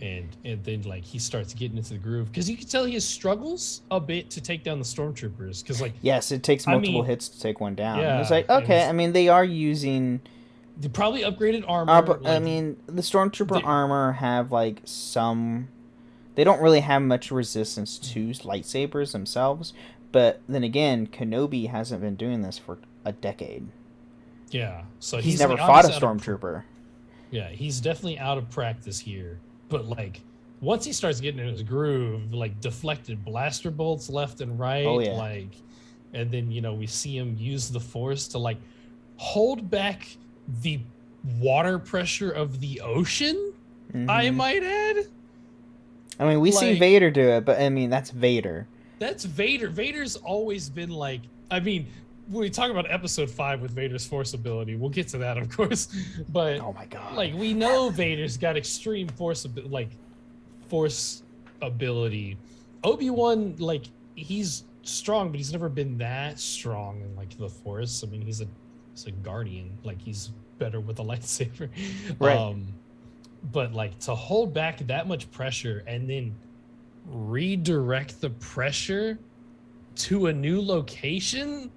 And then like he starts getting into the groove because you can tell he struggles a bit to take down the stormtroopers because like Yes, it takes multiple hits to take one down. Yeah, It's like, okay, I mean, they are using... They probably upgraded armor. But, I mean, the stormtrooper armor have like some... They don't really have much resistance to lightsabers themselves, but then again, Kenobi hasn't been doing this for a decade. Yeah, so he's never fought a stormtrooper. Yeah, he's definitely out of practice here. But like once he starts getting in his groove, like deflected blaster bolts left and right, like, and then we see him use the Force to like hold back the water pressure of the ocean. I might add. I mean, we see Vader do it, but I mean that's Vader. That's Vader. Vader's always been like. I mean, when we talk about Episode 5 with Vader's Force ability, we'll get to that, of course. But oh my god, like we know Vader's got extreme force ability. Obi-Wan, like he's strong, but he's never been that strong in like the Force. I mean, he's a guardian. Like he's better with a lightsaber, right? But like to hold back that much pressure and then redirect the pressure to a new location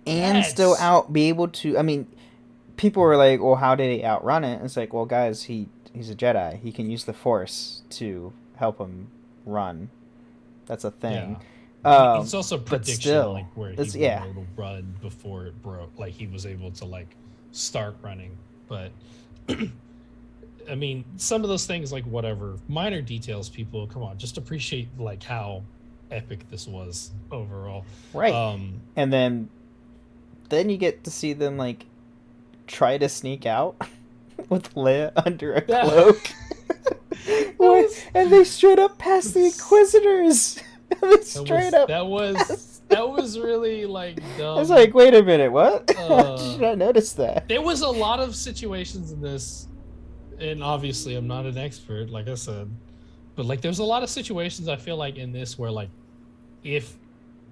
and still be able to. I mean, people were like, well, how did he outrun it? It's like, well, guys, he's a Jedi. He can use the Force to help him run. That's a thing. It's also prediction, still, like where he was able to run before it broke. Like he was able to like start running. But I mean, some of those things, like whatever, minor details. People, come on, just appreciate like how epic this was overall. Right. And then you get to see them like try to sneak out with Leia under a cloak. And they straight up pass the Inquisitors. That was really like dumb. I was like, wait a minute, what? Did I notice that? There was a lot of situations in this, and obviously I'm not an expert, like I said, but like there's a lot of situations I feel like in this where like if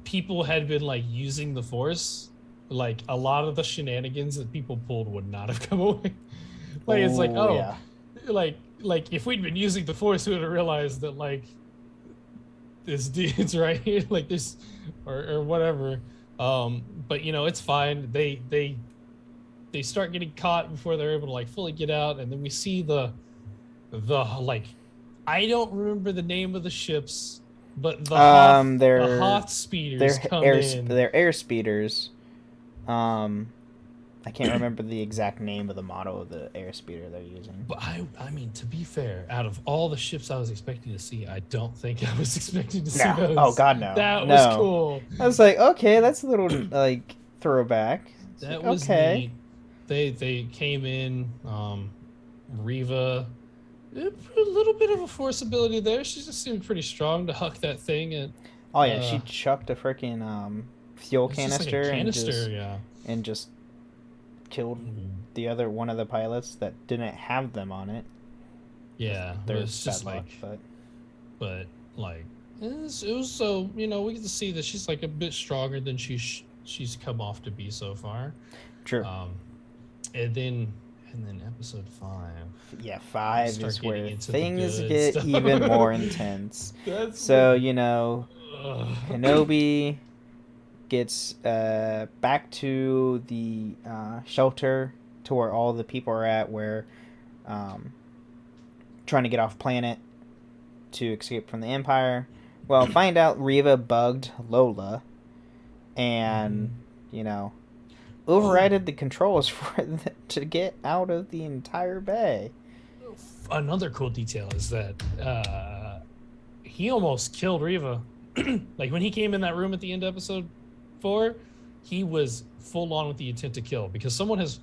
people had been like using the Force, like a lot of the shenanigans that people pulled would not have come away. Like it's like, like if we'd been using the Force, we would have realized that like this dude's right here, like this or whatever. But it's fine. They start getting caught before they're able to like fully get out, and then we see the like I don't remember the name of the ships, but the Hoth speeders come in. They're air speeders. I can't remember the exact name of the model of the airspeeder they're using. But I mean, to be fair, out of all the ships I was expecting to see, I don't think I was expecting to see those. Oh God, no. That was cool. I was like, okay, that's a little like throwback. That was neat. They came in. Riva, a little bit of a force ability there. She just seemed pretty strong to huck that thing. And she chucked a freaking fuel canister, and just killed the other one of the pilots that didn't have them on it. Yeah, there's just bad like, luck, but like it was so we get to see that she's like a bit stronger than she's come off to be so far. True. And then episode 5. Yeah, 5 is where things get stuff. even more intense. Kenobi gets back to the shelter to where all the people are at, where trying to get off planet to escape from the Empire. Well, find out Riva bugged Lola and overrided the controls to get out of the entire bay. Another cool detail is that he almost killed Riva. Like when he came in that room at the end of episode 4, he was full on with the intent to kill, because someone has,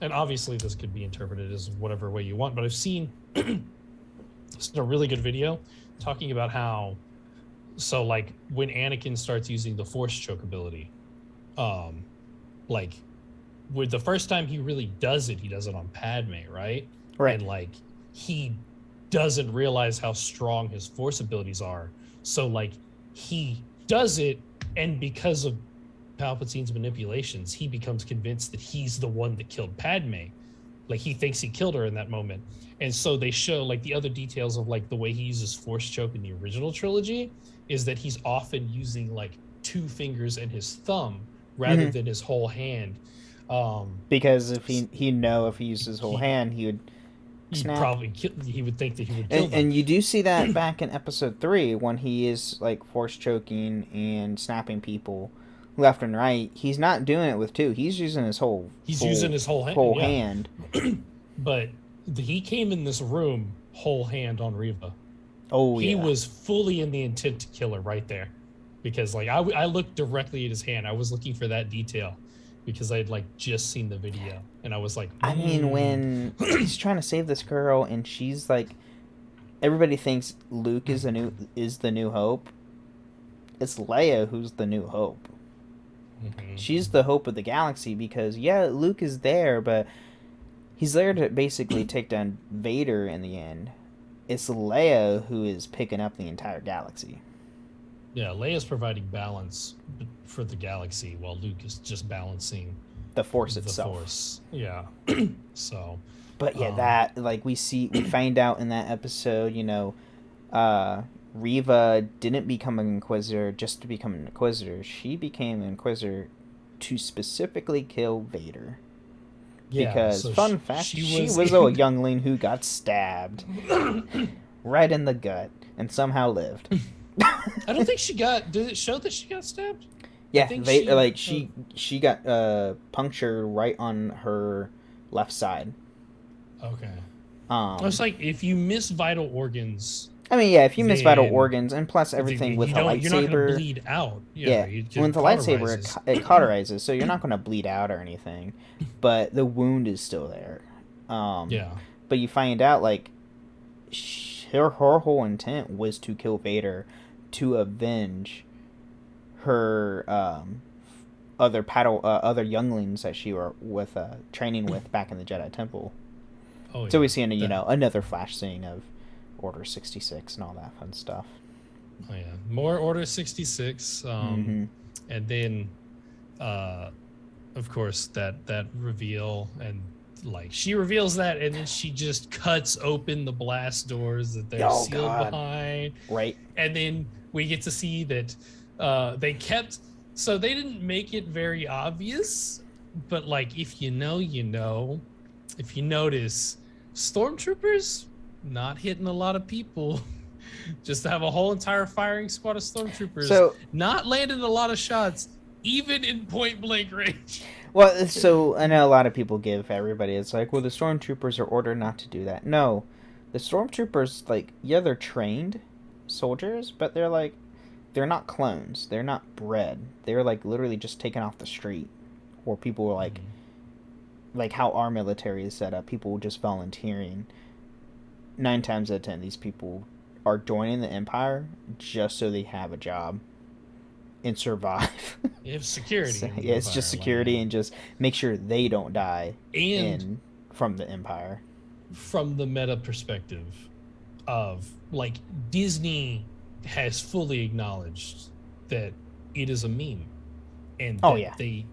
and obviously this could be interpreted as whatever way you want, but I've seen a really good video talking about how, so like when Anakin starts using the Force choke ability, like with the first time he really does it, he does it on Padme, right? Right. And like he doesn't realize how strong his Force abilities are. So like he does it, and because of Palpatine's manipulations, he becomes convinced that he's the one that killed Padme. Like he thinks he killed her in that moment. And so they show like the other details of like the way he uses Force choke in the original trilogy is that he's often using like 2 fingers and his thumb rather than his whole hand. Because if he if he used his whole hand, he would snap. He would think that he would kill them. And you do see that back in episode 3 when he is like force choking and snapping people left and right. He's not doing it with 2. He's using his whole. Using his whole hand. But he came in this room whole hand on Reva. Oh yeah. He was fully in the intent to kill her right there, because like I looked directly at his hand. I was looking for that detail because I had like just seen the video, and I was like, I mean, when he's trying to save this girl, and she's like, everybody thinks Luke is the new Hope. It's Leia who's the new Hope. She's the hope of the galaxy because Luke is there, but he's there to basically take down Vader in the end. It's Leia who is picking up the entire galaxy. Yeah, Leia's providing balance for the galaxy while Luke is just balancing the Force itself. Force. Yeah. So. But yeah, that like we find out in that episode, Reva didn't become an Inquisitor just to become an Inquisitor. She became an Inquisitor to specifically kill Vader. Yeah, because, so fun fact, she was a youngling who got stabbed right in the gut and somehow lived. I don't think she got... Did it show that she got stabbed? Yeah, she got punctured right on her left side. Okay. It's like, if you miss vital organs... I mean, yeah, if you miss vital organs, and plus everything with a lightsaber... You're not going to bleed out. Yeah, with the lightsaber, it cauterizes, so you're not going to bleed out or anything. But the wound is still there. But you find out, like, her whole intent was to kill Vader to avenge her other younglings that she were with training with back in the Jedi Temple. Oh, yeah. So we see another flash scene of Order 66 and all that fun stuff. Oh yeah, more Order 66, and then, of course, that reveal, and like she reveals that, and then she just cuts open the blast doors that they're sealed behind. Right, and then we get to see that they kept. So they didn't make it very obvious, but like if you know, if you notice, stormtroopers not hitting a lot of people, just to have a whole entire firing squad of stormtroopers, so not landing a lot of shots, even in point blank range. Well, so I know a lot of people give everybody, it's like, well, the stormtroopers are ordered not to do that. No, the stormtroopers, like, they're trained soldiers, but they're not clones. They're not bred. They're like literally just taken off the street, or people were like how our military is set up. People just volunteering. 9 times out of 10, these people are joining the Empire just so they have a job and survive. You have security. So, yeah, it's just security and just make sure they don't die from the Empire. From the meta perspective of, like, Disney has fully acknowledged that it is a meme, and they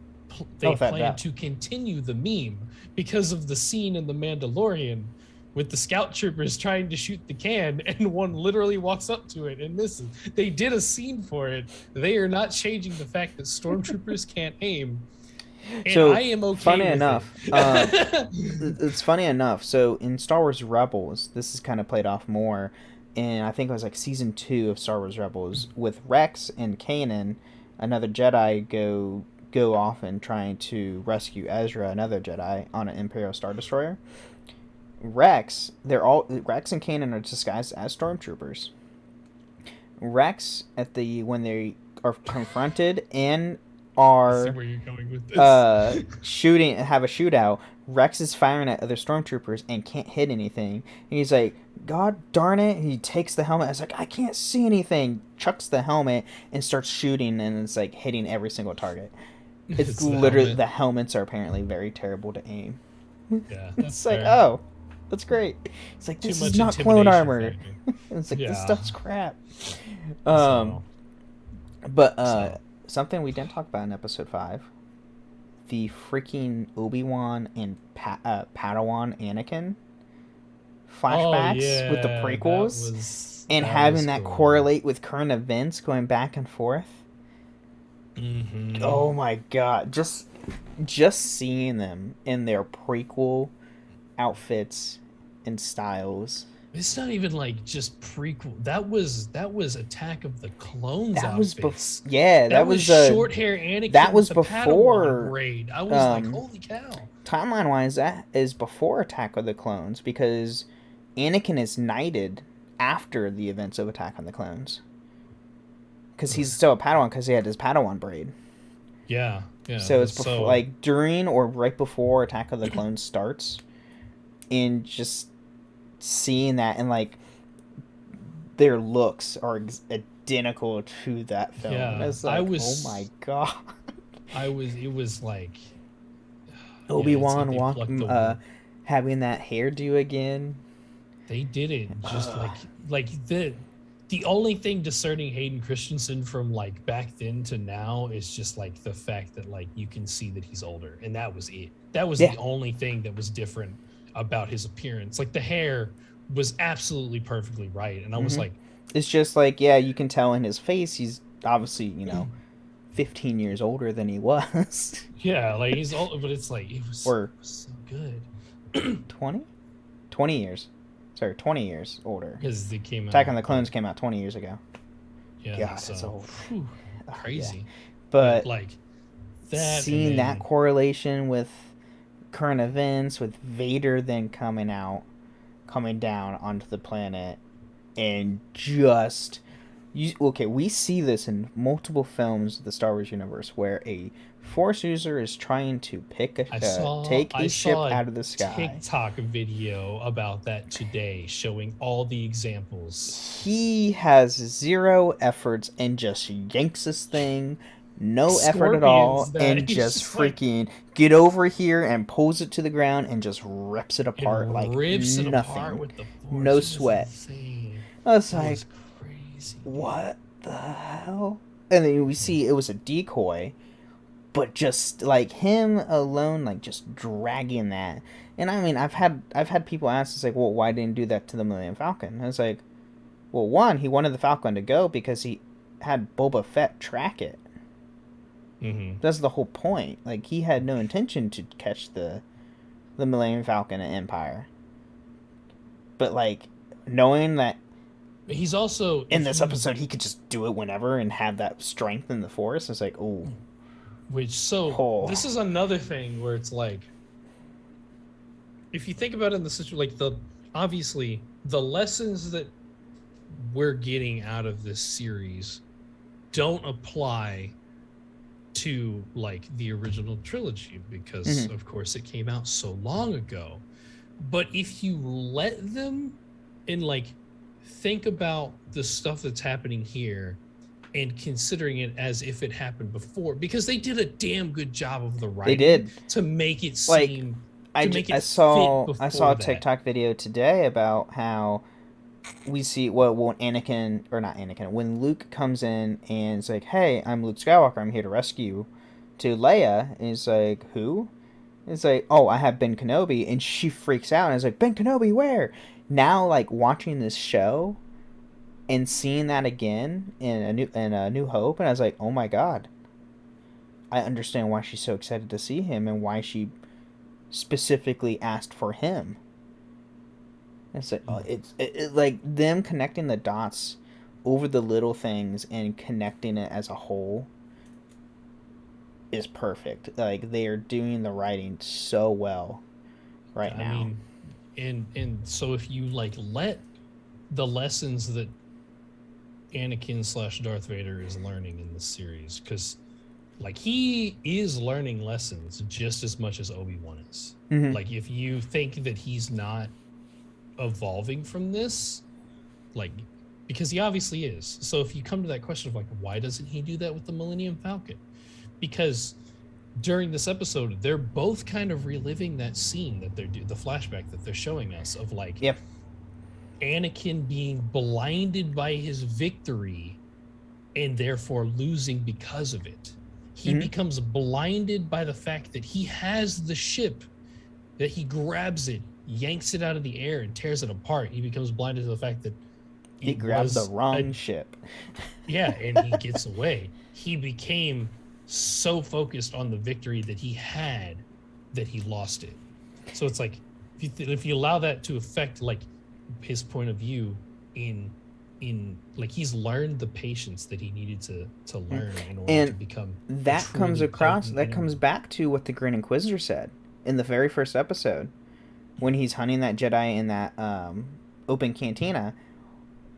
plan to continue the meme because of the scene in The Mandalorian with the scout troopers trying to shoot the can, and one literally walks up to it and misses. They did a scene for it. They are not changing the fact that stormtroopers can't aim. And so, I am okay funny with enough, it's funny enough. So in Star Wars Rebels, this is kind of played off more. And I think it was like season 2 of Star Wars Rebels with Rex and Kanan, another Jedi go off and trying to rescue Ezra, another Jedi, on an Imperial Star Destroyer. Rex and Kanan are disguised as stormtroopers. Rex when they are confronted and are I see where you're going with this. have a shootout, Rex is firing at other stormtroopers and can't hit anything. And he's like, God darn it. He takes the helmet. It's like, I can't see anything. Chucks the helmet and starts shooting, and it's like hitting every single target. It's literally the helmets are apparently very terrible to aim. Yeah, it's like, oh, That's great. It's like, this Too is much not clone intimidation armor. factor. It's like, this Yeah. stuff's crap. So, But so. something we didn't talk about in episode 5, the freaking Obi-Wan and Padawan Anakin Oh flashbacks with the yeah, prequels, and that having was that cool. correlate with current events going back and forth. Mm-hmm. Oh my god, just seeing them in their prequel outfits and styles. It's not even like just prequel. That was Attack of the Clones That was outfits. yeah, That was short hair that Anakin with was the Padawan before braid. I was like, holy cow. timeline wise, that is before Attack of the Clones, because Anakin is knighted after the events of Attack on the Clones. Because he's still a Padawan because he had his Padawan braid. Yeah, yeah. So it's before, So like during or right before Attack of the Clones starts, and just seeing that, and like their looks are identical to that film. yeah, It's like, oh my god. It was like, yeah, it's like Obi-Wan they walk, plucked the wool. having that hairdo again. They did it just like the only thing discerning Hayden Christensen from like back then to now is just like the fact that like you can see that he's older, and that was it. That was Yeah. the only thing that was different about his appearance. Like the hair was absolutely perfectly right, and I was like, It's just like, yeah, you can tell in his face he's obviously, 15 years older than he was. yeah, like he's old, but it's like it was Or so good 20? 20 years. Sorry, 20 years older. because they came out. Attack on the Clones came out 20 years ago. Yeah, God, so it's old. whew, Yeah. crazy. But like that, seeing and that then, correlation with current events, with Vader then coming down onto the planet, and just we see this in multiple films of the Star Wars universe where a Force user is trying to take a ship out of the sky. TikTok video about that today, showing all the examples. He has zero efforts and just yanks this thing, no effort at all, Scorpions that and he's just just like- freaking get over here and pulls it to the ground and just rips it It apart like rips it nothing. apart with the Force. No It was sweat. insane. I was It like, was crazy. what the hell? And then we see it was a decoy, but just like him alone, like just dragging that. And I mean, I've had people ask, it's like, well, why didn't you do that to the Millennium Falcon? And it's like, well, one, he wanted the Falcon to go because he had Boba Fett track it. Mm-hmm. That's the whole point. Like, he had no intention to catch the Millennium Falcon at Empire. But like, knowing that He's also in this episode he could just do it whenever and have that strength in the Force, it's like, oh. This is another thing where it's like, if you think about it in the situation, like obviously the lessons that we're getting out of this series don't apply to like the original trilogy because of course it came out so long ago. But if you let them and like think about the stuff that's happening here and considering it as if it happened before, because they did a damn good job of the writing. They did to make it like seem. I saw a TikTok video today about how we see when when Luke comes in and it's like, hey, I'm Luke Skywalker, I'm here to rescue, to Leia, and he's like, who? It's like, oh, I have Ben Kenobi, and she freaks out and is like, Ben Kenobi, where? Now, like, watching this show and seeing that again in a New Hope, and I was like, oh my god, I understand why she's so excited to see him and why she specifically asked for him. It's like, it's like them connecting the dots over the little things and connecting it as a whole is perfect. Like, they are doing the writing so well right now. I mean, and so if you like let the lessons that Anakin / Darth Vader is learning in this series, because like he is learning lessons just as much as Obi-Wan is. Mm-hmm. Like if you think that he's not evolving from this, like, because he obviously is. So if you come to that question of like, why doesn't he do that with the Millennium Falcon? Because during this episode, they're both kind of reliving that scene that they're the flashback that they're showing us of like Yep. Anakin being blinded by his victory and therefore losing because of it. He becomes blinded by the fact that he has the ship, that he grabs it, yanks it out of the air, and tears it apart. He becomes blinded to the fact that He grabbed the wrong ship. Yeah, and he gets away. He became so focused on the victory that he had that he lost it. So it's like if you allow that to affect like his point of view in like he's learned the patience that he needed to learn in order to become that comes across that comes back to what the Grand Inquisitor said in the very first episode when he's hunting that Jedi in that open cantina.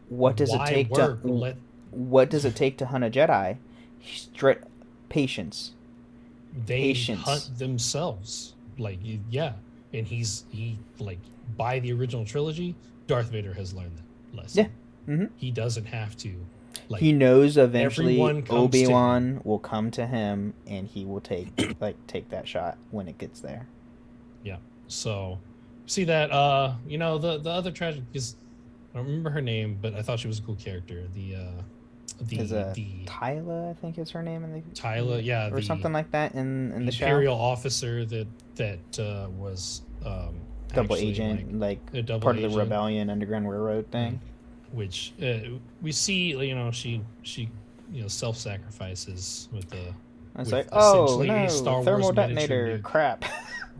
What does it take to hunt a Jedi? Patience. They hunt themselves, like and he like by the original trilogy, Darth Vader has learned that lesson. He doesn't have to. Like, he knows eventually Obi-Wan will come to him, and he will take that shot when it gets there. Yeah. So, see that the other tragedy is I don't remember her name, but I thought she was a cool character. The Tyla, I think is her name in the Tyla, yeah, or something like that in the show. Imperial officer that was double agent, like part of the rebellion underground railroad thing. Which we see, she self-sacrifices with the. I was like, oh no, Star thermal Wars detonator! Crap.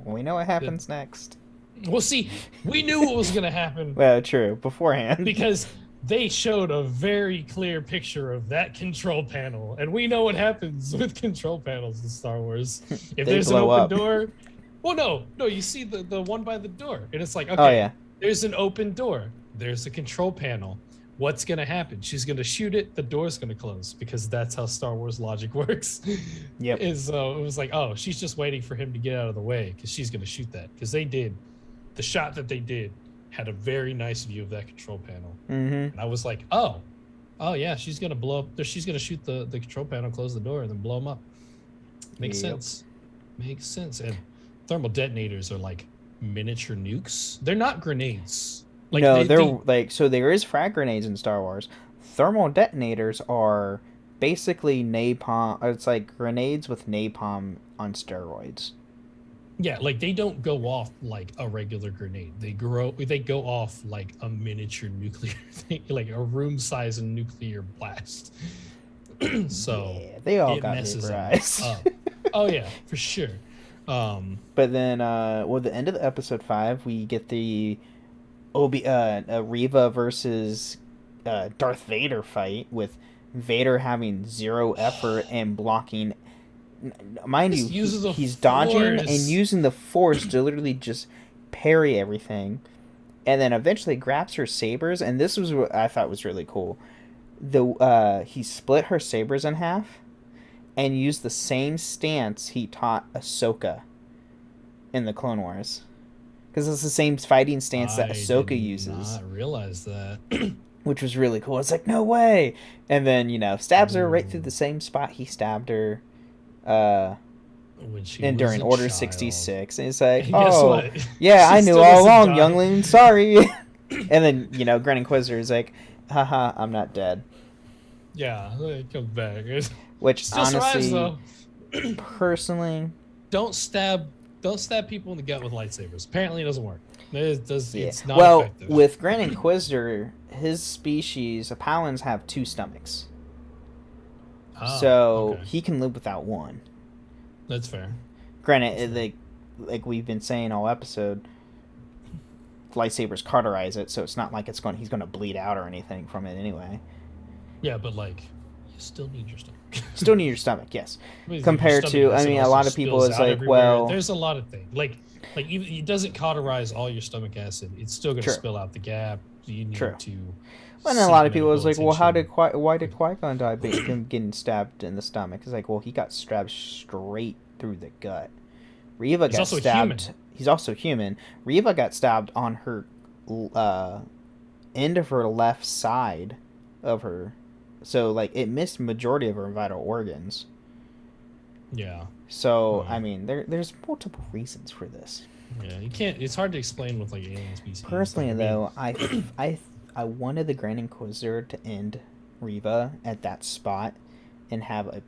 We know what happens next. Well, see, we knew what was going to happen. Well, true, beforehand. Because they showed a very clear picture of that control panel, and we know what happens with control panels in Star Wars. If there's an open door, well, no, you see the one by the door, and it's like, okay, there's an open door. There's a control panel. What's going to happen? She's going to shoot it. The door's going to close because that's how Star Wars logic works. Yep. And so it was like, oh, she's just waiting for him to get out of the way because she's going to shoot that. Because they did. The shot that they did had a very nice view of that control panel. And I was like, oh yeah, she's going to blow up. She's going to shoot the control panel, close the door, and then blow them up. Makes sense. Makes sense. And thermal detonators are like miniature nukes. They're not grenades. Like, no, they're so there is frag grenades in Star Wars. Thermal detonators are basically napalm. It's like grenades with napalm on steroids. Yeah, like they don't go off like a regular grenade. They go off like a miniature nuclear thing, like a room-sized nuclear blast. So yeah, they all got vaporized. Oh yeah, for sure. But then, the end of the episode 5, we get the Reva versus Darth Vader fight with Vader having zero effort and blocking. Mind you, he's dodging and using the Force to literally just parry everything, and then eventually grabs her sabers. And this was what I thought was really cool. He split her sabers in half and used the same stance he taught Ahsoka in the Clone Wars. Because it's the same fighting stance that Ahsoka uses. I did not realize that. Which was really cool. It's like, no way! And then, stabs her right through the same spot he stabbed her during Order 66. And it's like, yeah, I knew all along, youngling, sorry! And then, Grand Inquisitor is like, haha, I'm not dead. Yeah, it comes back. Which, still honestly, survives, personally... Don't stab people in the gut with lightsabers. Apparently it doesn't work. It's not effective. With Grand Inquisitor, his species, Apallans, have 2 stomachs. He can live without one. That's fair. Granted, like we've been saying all episode, lightsabers cauterize it, so it's not like he's going to bleed out or anything from it anyway. Yeah, but you still need your stomach. Still need your stomach, yes. Compared to, a lot of people is like, well... There's a lot of things. Like it doesn't cauterize all your stomach acid. It's still going to spill out the gap. You need to... And then a lot of people is like, well, why did Qui-Gon die getting stabbed in the stomach? It's like, well, he got stabbed straight through the gut. Reva got stabbed. He's also human. Reva got stabbed on her end of her left side of her. So, it missed majority of her vital organs. Yeah. So I mean, there's multiple reasons for this. Yeah, you can't. It's hard to explain with like alien species. Personally, but, though, I wanted the Grand Inquisitor to end Riva at that spot and have a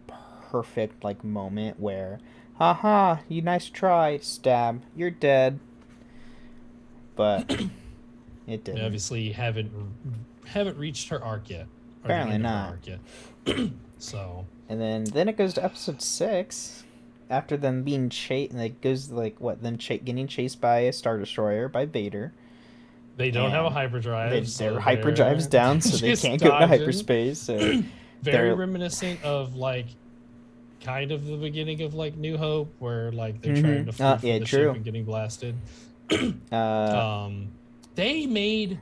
perfect like moment where, haha, you nice try, stab, you're dead. But it didn't. obviously you haven't reached her arc yet. Or Apparently the end of her not. arc yet. So. And then it goes to episode 6. After them being chased, and it goes like what? Them getting chased by a Star Destroyer by Vader. They don't have a hyperdrive. Their hyperdrive's down, so they can't go to hyperspace. So very reminiscent of like, kind of the beginning of like New Hope, where like they're trying to flee from the ship and getting blasted. They made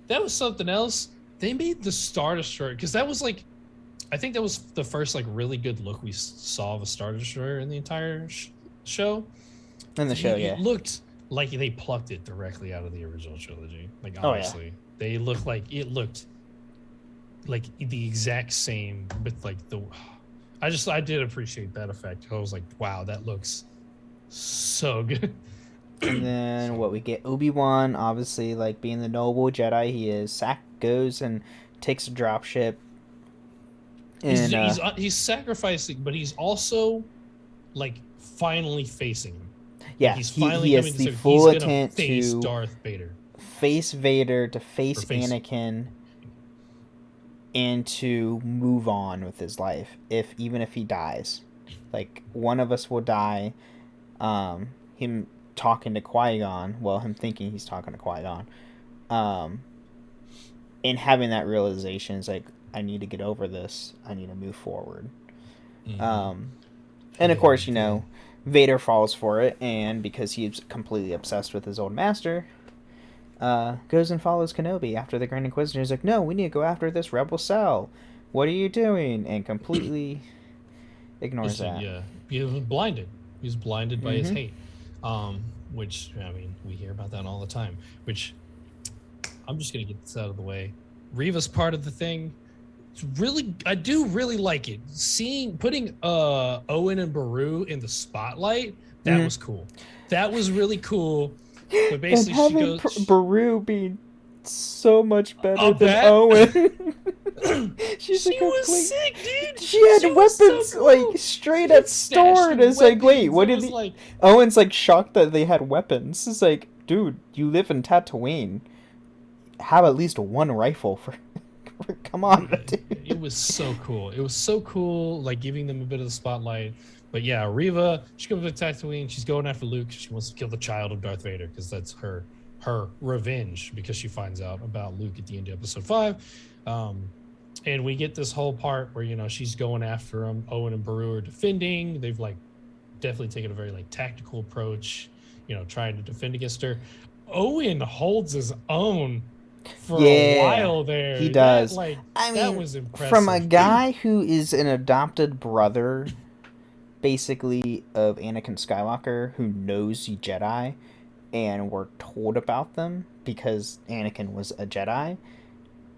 that was something else. They made the Star Destroyer because that was like, I think that was the first like really good look we saw of a Star Destroyer in the entire show. In the show, it looked like they plucked it directly out of the original trilogy. Like honestly, they looked like it looked like the exact same with like the. I did appreciate that effect. I was like, wow, that looks so good. And then what we get, Obi-Wan, obviously like being the noble Jedi he is, goes and takes a dropship. And he's sacrificing, but he's also like finally facing him. Yeah, like, he's finally he has the full intent face to Darth Vader, face Anakin, and to move on with his life. Even if he dies, like one of us will die. Him talking to Qui-Gon, him thinking he's talking to Qui-Gon, and having that realization is like, I need to get over this. I need to move forward. Mm-hmm. And of course, Vader falls for it, and because he's completely obsessed with his old master, goes and follows Kenobi after the Grand Inquisitor. He's like, no, we need to go after this rebel cell. What are you doing? And completely ignores that. Yeah, he was blinded. He was blinded by his hate. Which, I mean, we hear about that all the time. Which, I'm just going to get this out of the way. Riva's part of the thing. I do really like it. Putting Owen and Beru in the spotlight, that was cool. That was really cool. But basically, and having Beru be so much better than Owen. she was sick, dude. She had weapons so cool. Like straight up stored. It's like, wait, what did he? Owen's like shocked that they had weapons. It's like, dude, you live in Tatooine. Have at least one rifle for. Come on, dude. It was so cool. It was so cool, like giving them a bit of the spotlight. But yeah, Riva, she comes to Tatooine. She's going after Luke. She wants to kill the child of Darth Vader because that's her revenge, because she finds out about Luke at the end of episode 5. And we get this whole part where, she's going after him. Owen and Beru are defending. They've like definitely taken a very like tactical approach, trying to defend against her. Owen holds his own for a while there. He does. That was impressive. From a guy who is an adopted brother, basically, of Anakin Skywalker, who knows the Jedi, and we're told about them because Anakin was a Jedi.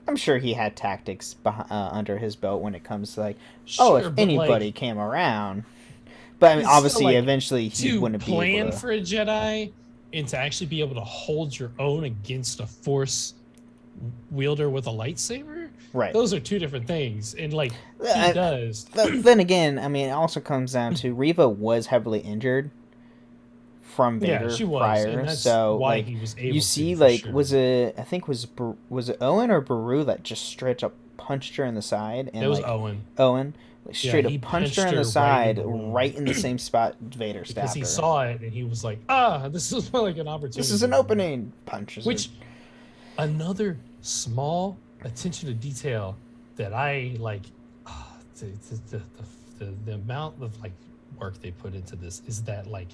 I'm sure he had tactics under his belt when it comes to like, if anybody came around. But I mean, obviously, eventually he wouldn't be able to plan for a Jedi and to actually be able to hold your own against a Force wielder with a lightsaber. Right. Those are two different things, and like he does. Then again, I mean, it also comes down to Riva was heavily injured from Vader prior, and that's so why like he was able you see, to, like, sure. was it Owen or Beru that just straight up punched her in the side? And it was like, Owen. Owen straight up punched her in the side, right in the same spot Vader stabbed her. Because he saw it and he was like, this is like an opportunity. This is an opening. Punches her. Which another small attention to detail that I like. The amount of like work they put into this is that like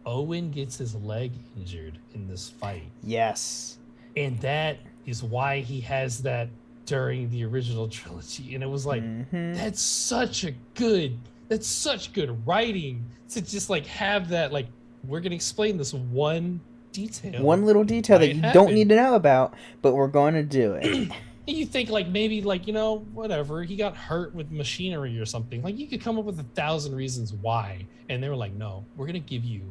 Owen gets his leg injured in this fight. Yes. And that is why he has that during the original trilogy. And it was like, that's such good writing to just like have that, like, we're going to explain this one detail. One little detail that you don't need to know about, but we're going to do it. And you think like maybe like, whatever, he got hurt with machinery or something. Like you could come up with 1,000 reasons why. And they were like, no, we're going to give you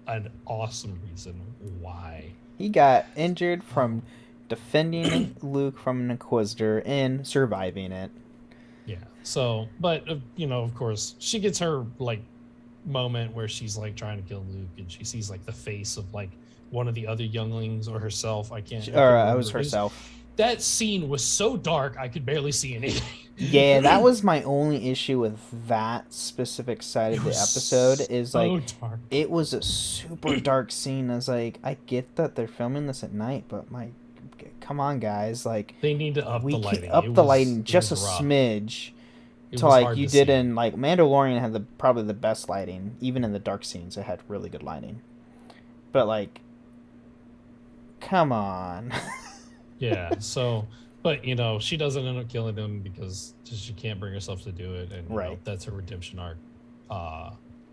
an awesome reason why. He got injured from defending Luke from an Inquisitor and surviving it. Yeah. So, but of course, she gets her like moment where she's like trying to kill Luke, and she sees like the face of like one of the other younglings or herself. I can't. It was herself. That scene was so dark, I could barely see anything. Yeah, that was my only issue with that specific side of the episode. Is so like dark. It was a super dark scene. I was like, I get that they're filming this at night, but come on, guys! Like they need to up the lighting. Up the lighting just a smidge. To like you did in like Mandalorian had probably the best lighting, even in the dark scenes. It had really good lighting, but like, come on. Yeah. So, but she doesn't end up killing him because she can't bring herself to do it, and that's her redemption arc.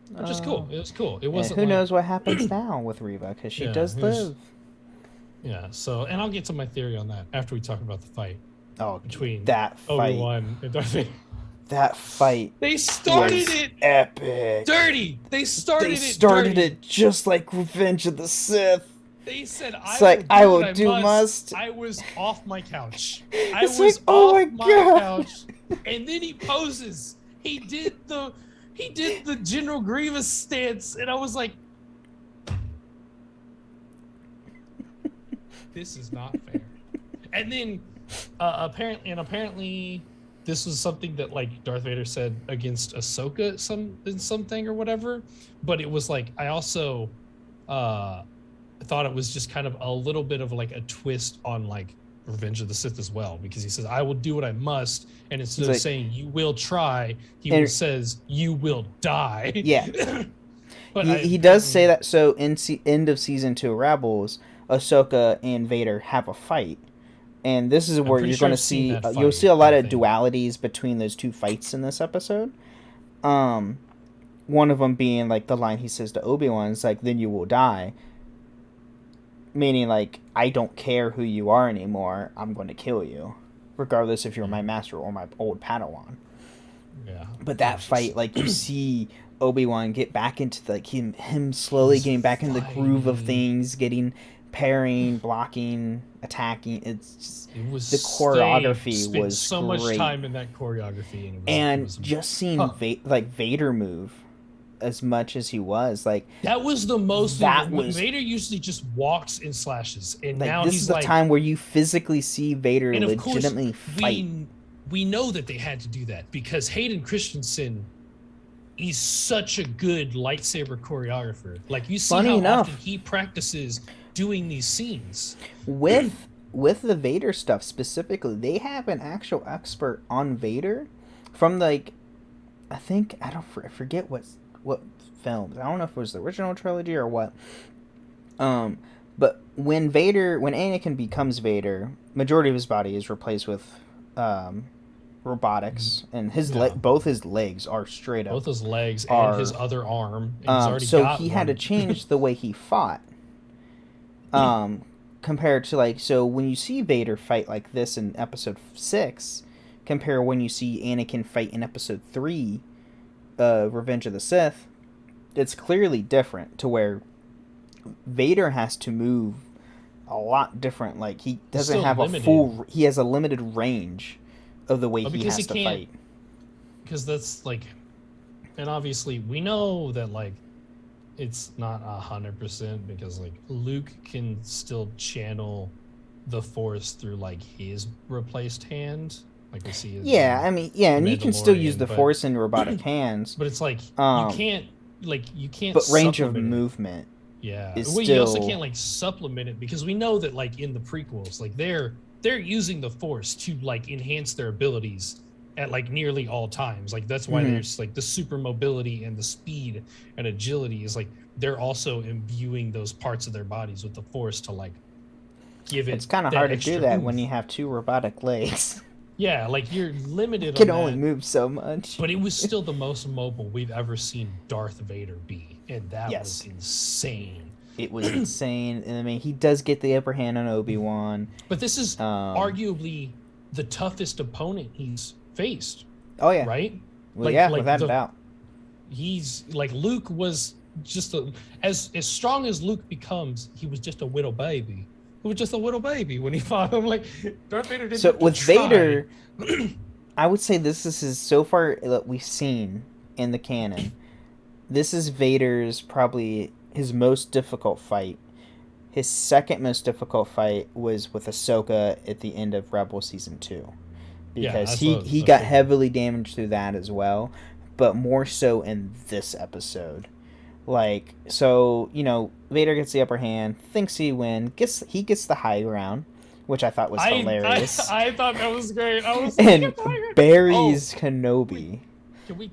Which is cool. It was cool. It wasn't. Who knows what happens now with Reva, because she does live. Yeah. So, and I'll get to my theory on that after we talk about the fight. Between that fight. Obi-Wan and Darth Vader. That fight. They started it epic. Dirty. They started it just like Revenge of the Sith. They said, I will do must. I was off my couch. Couch. And then he poses. He did the General Grievous stance, and I was like, this is not fair. And then apparently this was something that like Darth Vader said against Ahsoka something or whatever, but it was like I also thought it was just kind of a little bit of like a twist on like Revenge of the Sith as well, because he says I will do what I must, and instead of saying you will try, he says you will die. Yeah. But he does say that. So in end of season 2 Rebels, Ahsoka and Vader have a fight. And this is where you're going to see, you'll see a lot of dualities between those two fights in this episode. One of them being like the line he says to Obi-Wan is like, then you will die. Meaning like, I don't care who you are anymore. I'm going to kill you. Regardless if you're my master or my old Padawan. Yeah. But that fight, like you see Obi-Wan get back into like him slowly getting back in the groove of things, getting parrying, blocking, attacking. The choreography was so great. Much time in that choreography, and just seeing Vader move as much as he was like that was the most. Vader usually just walks and slashes, and like, now this he's is the time where you physically see Vader legitimately fight. We know that they had to do that because Hayden Christensen. He's such a good lightsaber choreographer. Like you see often he practices doing these scenes. With the Vader stuff specifically, they have an actual expert on Vader from like I forget what films. I don't know if it was the original trilogy or what. But when Anakin becomes Vader, majority of his body is replaced with robotics, and both his legs are straight up. Both his legs and his other arm. And he had to change the way he fought. Compared to like, so when you see Vader fight like this in episode 6, compare when you see Anakin fight in episode 3, Revenge of the Sith, it's clearly different to where Vader has to move a lot different. Like he doesn't have he has a limited range of the way he has to fight. Because that's like, and obviously we know that like it's not 100% because like Luke can still channel the Force through like his replaced hand, like we see. And you can still use the Force in robotic hands, but it's like you can't. But range of movement. Yeah, you also can't like supplement it because we know that like in the prequels, like they're using the Force to like enhance their abilities at like nearly all times. Like that's why there's like the super mobility and the speed and agility is like they're also imbuing those parts of their bodies with the Force to like give it. It's kind of hard to do that when you have 2 robotic legs. Yeah, like you're limited. Can only move so much. But it was still the most mobile we've ever seen Darth Vader be, and that was insane. It was insane, and I mean he does get the upper hand on Obi-Wan. But this is arguably the toughest opponent he's faced. Oh yeah. Right? Well, yeah, without a doubt. He's like, Luke was just as strong as Luke becomes, he was just a little baby. He was just a little baby when he fought him. Like, Darth Vader didn't. So have to with try. Vader, I would say this is so far that we've seen in the canon. This is Vader's probably his most difficult fight. His second most difficult fight was with Ahsoka at the end of Rebel Season 2. Because he got heavily damaged through that as well, but more so in this episode. Like, so, you know, Vader gets the upper hand, thinks he wins, he gets the high ground, which I thought was hilarious. I thought that was great. I was and buries Kenobi. Can we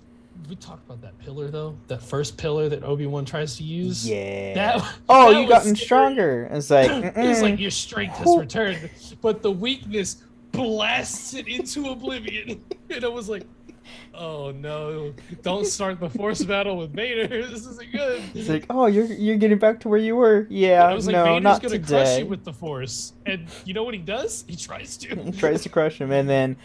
talk about that pillar though? That first pillar that Obi-Wan tries to use. Yeah. You gotten stronger. It's like it's like your strength has returned, but the weakness blasts it into oblivion. And I was like, oh no! Don't start the Force battle with Vader. This isn't good. It's like, oh, you're getting back to where you were. Yeah, I was like, no, Vader's not gonna today. crush you with the Force, and you know what he does? He tries to. He tries to crush him, and then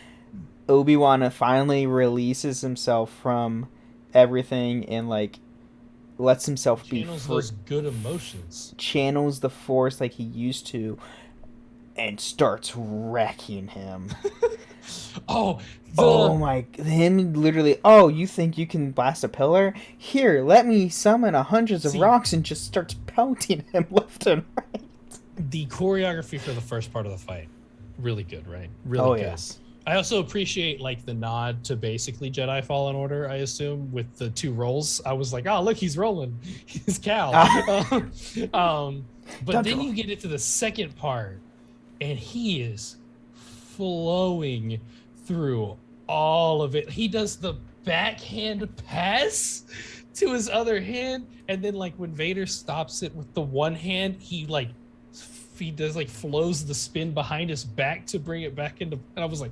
Obi-Wan finally releases himself from everything and like lets himself channels those good emotions. Channels the Force like he used to, and starts wrecking him. Him literally. Oh, you think you can blast a pillar? Here, let me summon hundreds of rocks, and just starts pelting him left and right. The choreography for the first part of the fight, really good, right? Really good. Yes. I also appreciate like the nod to basically Jedi Fallen Order. I assume with the two rolls, I was like, oh look, he's rolling, he's Cal. But then you get it to the second part, and he is flowing through all of it. He does the backhand pass to his other hand, and then like when Vader stops it with the one hand, he does like flows the spin behind his back to bring it back into. And I was like,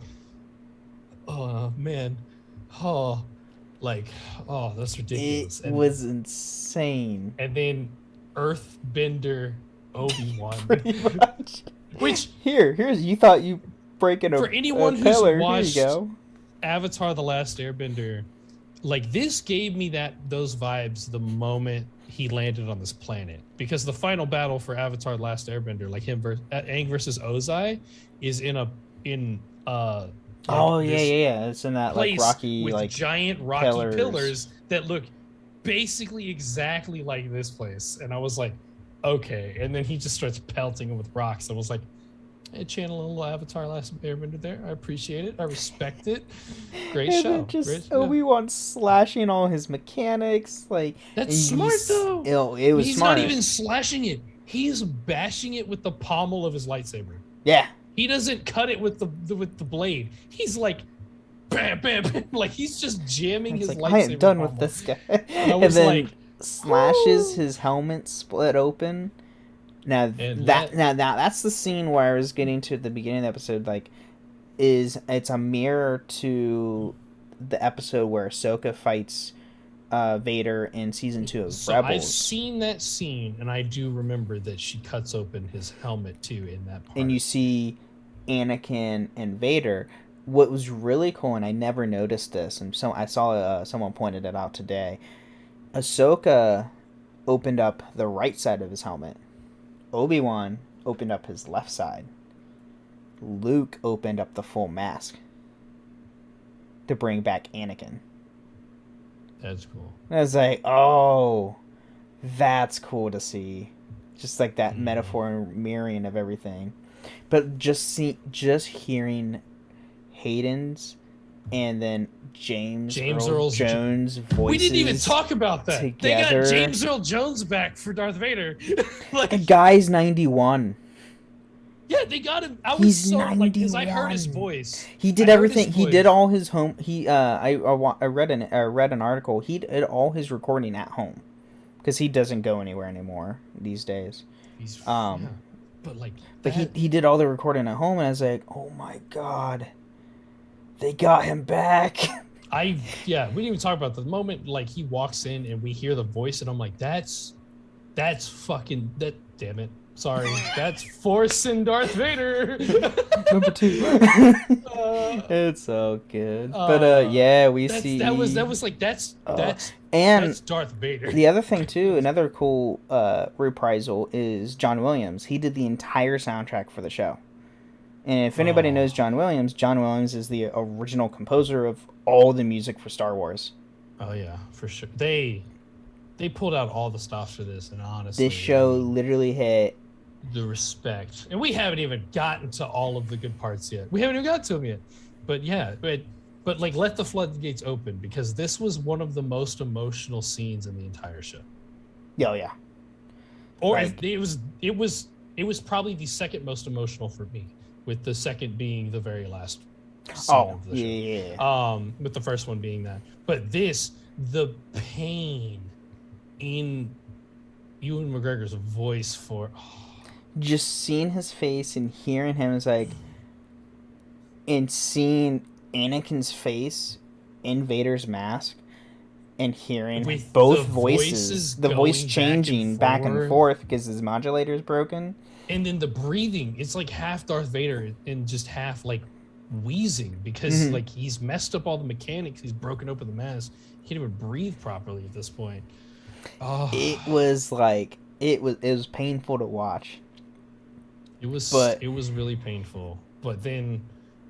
oh man, that's ridiculous. It was insane. And then Earthbender Obi-Wan, pretty much. Which here's you thought you breaking a for anyone a pillar. Who's watched Here you go. Avatar: The Last Airbender, like this gave me those vibes the moment he landed on this planet, because the final battle for Avatar: The Last Airbender, like him Aang versus Ozai, is in it's in that like rocky with like giant rocky pillars that look basically exactly like this place. And I was like, okay. And then he just starts pelting him with rocks. I was like, hey, channel a little Avatar: Last Airbender there. I appreciate it. I respect it. Great and show. Then just Obi-Wan slashing all his mechanics. Like, that's smart though. It was He's smart. Not even slashing it. He's bashing it with the pommel of his lightsaber. Yeah. He doesn't cut it with the blade. He's like, bam, bam, bam. Like he's just jamming his lightsaber. I am done pommel. with this guy. And then like, slashes his helmet split open. Now that's the scene where I was getting to at the beginning of the episode. Like, it's a mirror to the episode where Ahsoka fights Vader in season 2 of Rebels. I've seen that scene, and I do remember that she cuts open his helmet too in that part. And you see Anakin and Vader. What was really cool, and I never noticed this, and I saw someone pointed it out today. Ahsoka opened up the right side of his helmet. Obi-Wan opened up his left side. Luke opened up the full mask to bring back Anakin. That's cool. I was like, oh, that's cool to see. Just like that metaphor and mirroring of everything. But just hearing Hayden's and then James Earl Jones voices. We didn't even talk about that. Together. They got James Earl Jones back for Darth Vader. Like, the guy's 91. Yeah, they got him. I was so like, because I heard his voice. He did everything. He did all his home. I read an article. He did all his recording at home, because he doesn't go anywhere anymore these days. But he did all the recording at home, and I was like, oh my god, they got him back. We didn't even talk about the moment like he walks in and we hear the voice, and I'm like, that's fucking that. Damn it. Sorry, that's Force and Darth Vader. Number 2. It's so good. But yeah, we see that was like that's and Darth Vader. the other thing too, another cool reprisal is John Williams. He did the entire soundtrack for the show. And if anybody knows John Williams is the original composer of all the music for Star Wars. Oh yeah, for sure. They pulled out all the stops for this, and honestly, this show literally hit the respect. And we haven't even gotten to all of the good parts yet. We haven't even got to them yet. But yeah, but like let the floodgates open, because this was one of the most emotional scenes in the entire show. Oh yeah. Or like, it was probably the second most emotional for me, with the second being the very last scene of the show. Yeah. With the first one being that. But the pain in Ewan McGregor's voice for just seeing his face and hearing him is like, and seeing Anakin's face in Vader's mask and hearing with both voices, the voice changing back and forth because his modulator is broken. And then the breathing, it's like half Darth Vader and just half like wheezing, because like he's messed up all the mechanics. He's broken open the mask. He can't even breathe properly at this point. Oh. It was like it was painful to watch. It was really painful. But then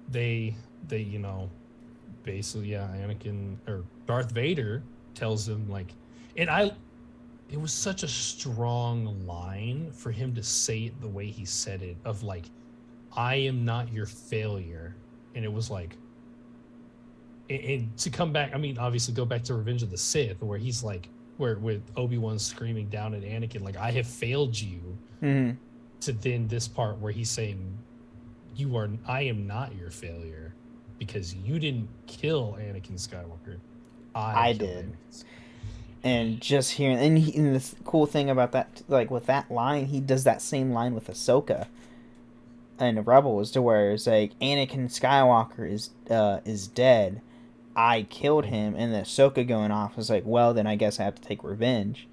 they basically Anakin or Darth Vader tells him like, and it was such a strong line for him to say it the way he said it, of like, I am not your failure. And it was like, and to come back, I mean, obviously go back to Revenge of the Sith, where he's like, with Obi-Wan screaming down at Anakin, like, I have failed you. Mm-hmm. To then this part where he's saying, I am not your failure, because you didn't kill Anakin Skywalker. I did. And just hearing, and the cool thing about that, like with that line, he does that same line with Ahsoka and the Rebels, to where it's like, Anakin Skywalker is dead. I killed him, and the Ahsoka going off is like, well, then I guess I have to take revenge.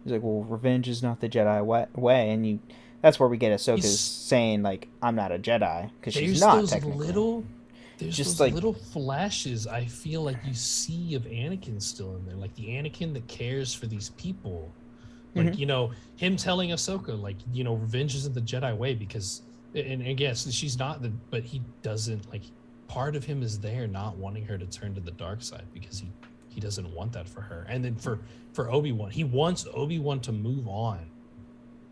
He's like, well, revenge is not the Jedi way, and that's where we get Ahsoka saying like, I'm not a Jedi, because she's not technically. There's just those like little flashes I feel like you see of Anakin still in there, like the Anakin that cares for these people, like him telling Ahsoka like, revenge isn't the Jedi way, because, and I guess she's not but he doesn't, like, part of him is there not wanting her to turn to the dark side, because he doesn't want that for her. And then for Obi-Wan, he wants Obi-Wan to move on,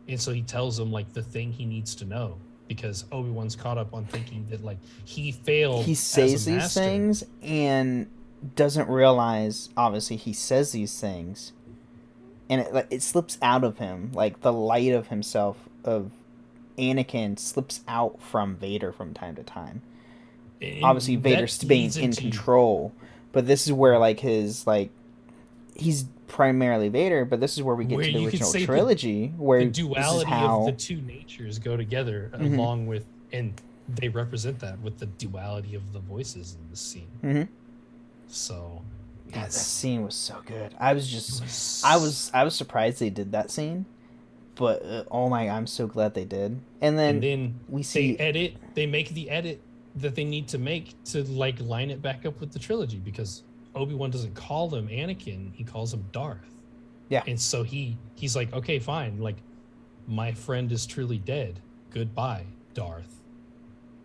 and so he tells him like the thing he needs to know, because Obi-Wan's caught up on thinking that like he failed. He says these things and doesn't realize, obviously he says these things, and it slips out of him, like the light of himself, of Anakin, slips out from Vader from time to time. And obviously Vader's being in control, but this is where like his, like, he's primarily Vader, but this is where we get to the original trilogy, where the duality of the two natures go together, along with, and they represent that with the duality of the voices in this scene. So that scene was so good. I was surprised they did that scene, but oh my, I'm so glad they did. And then we see they make the edit that they need to make to like line it back up with the trilogy, because Obi-Wan doesn't call him Anakin, he calls him Darth. Yeah. And so he's like, okay, fine, like, my friend is truly dead. Goodbye, Darth.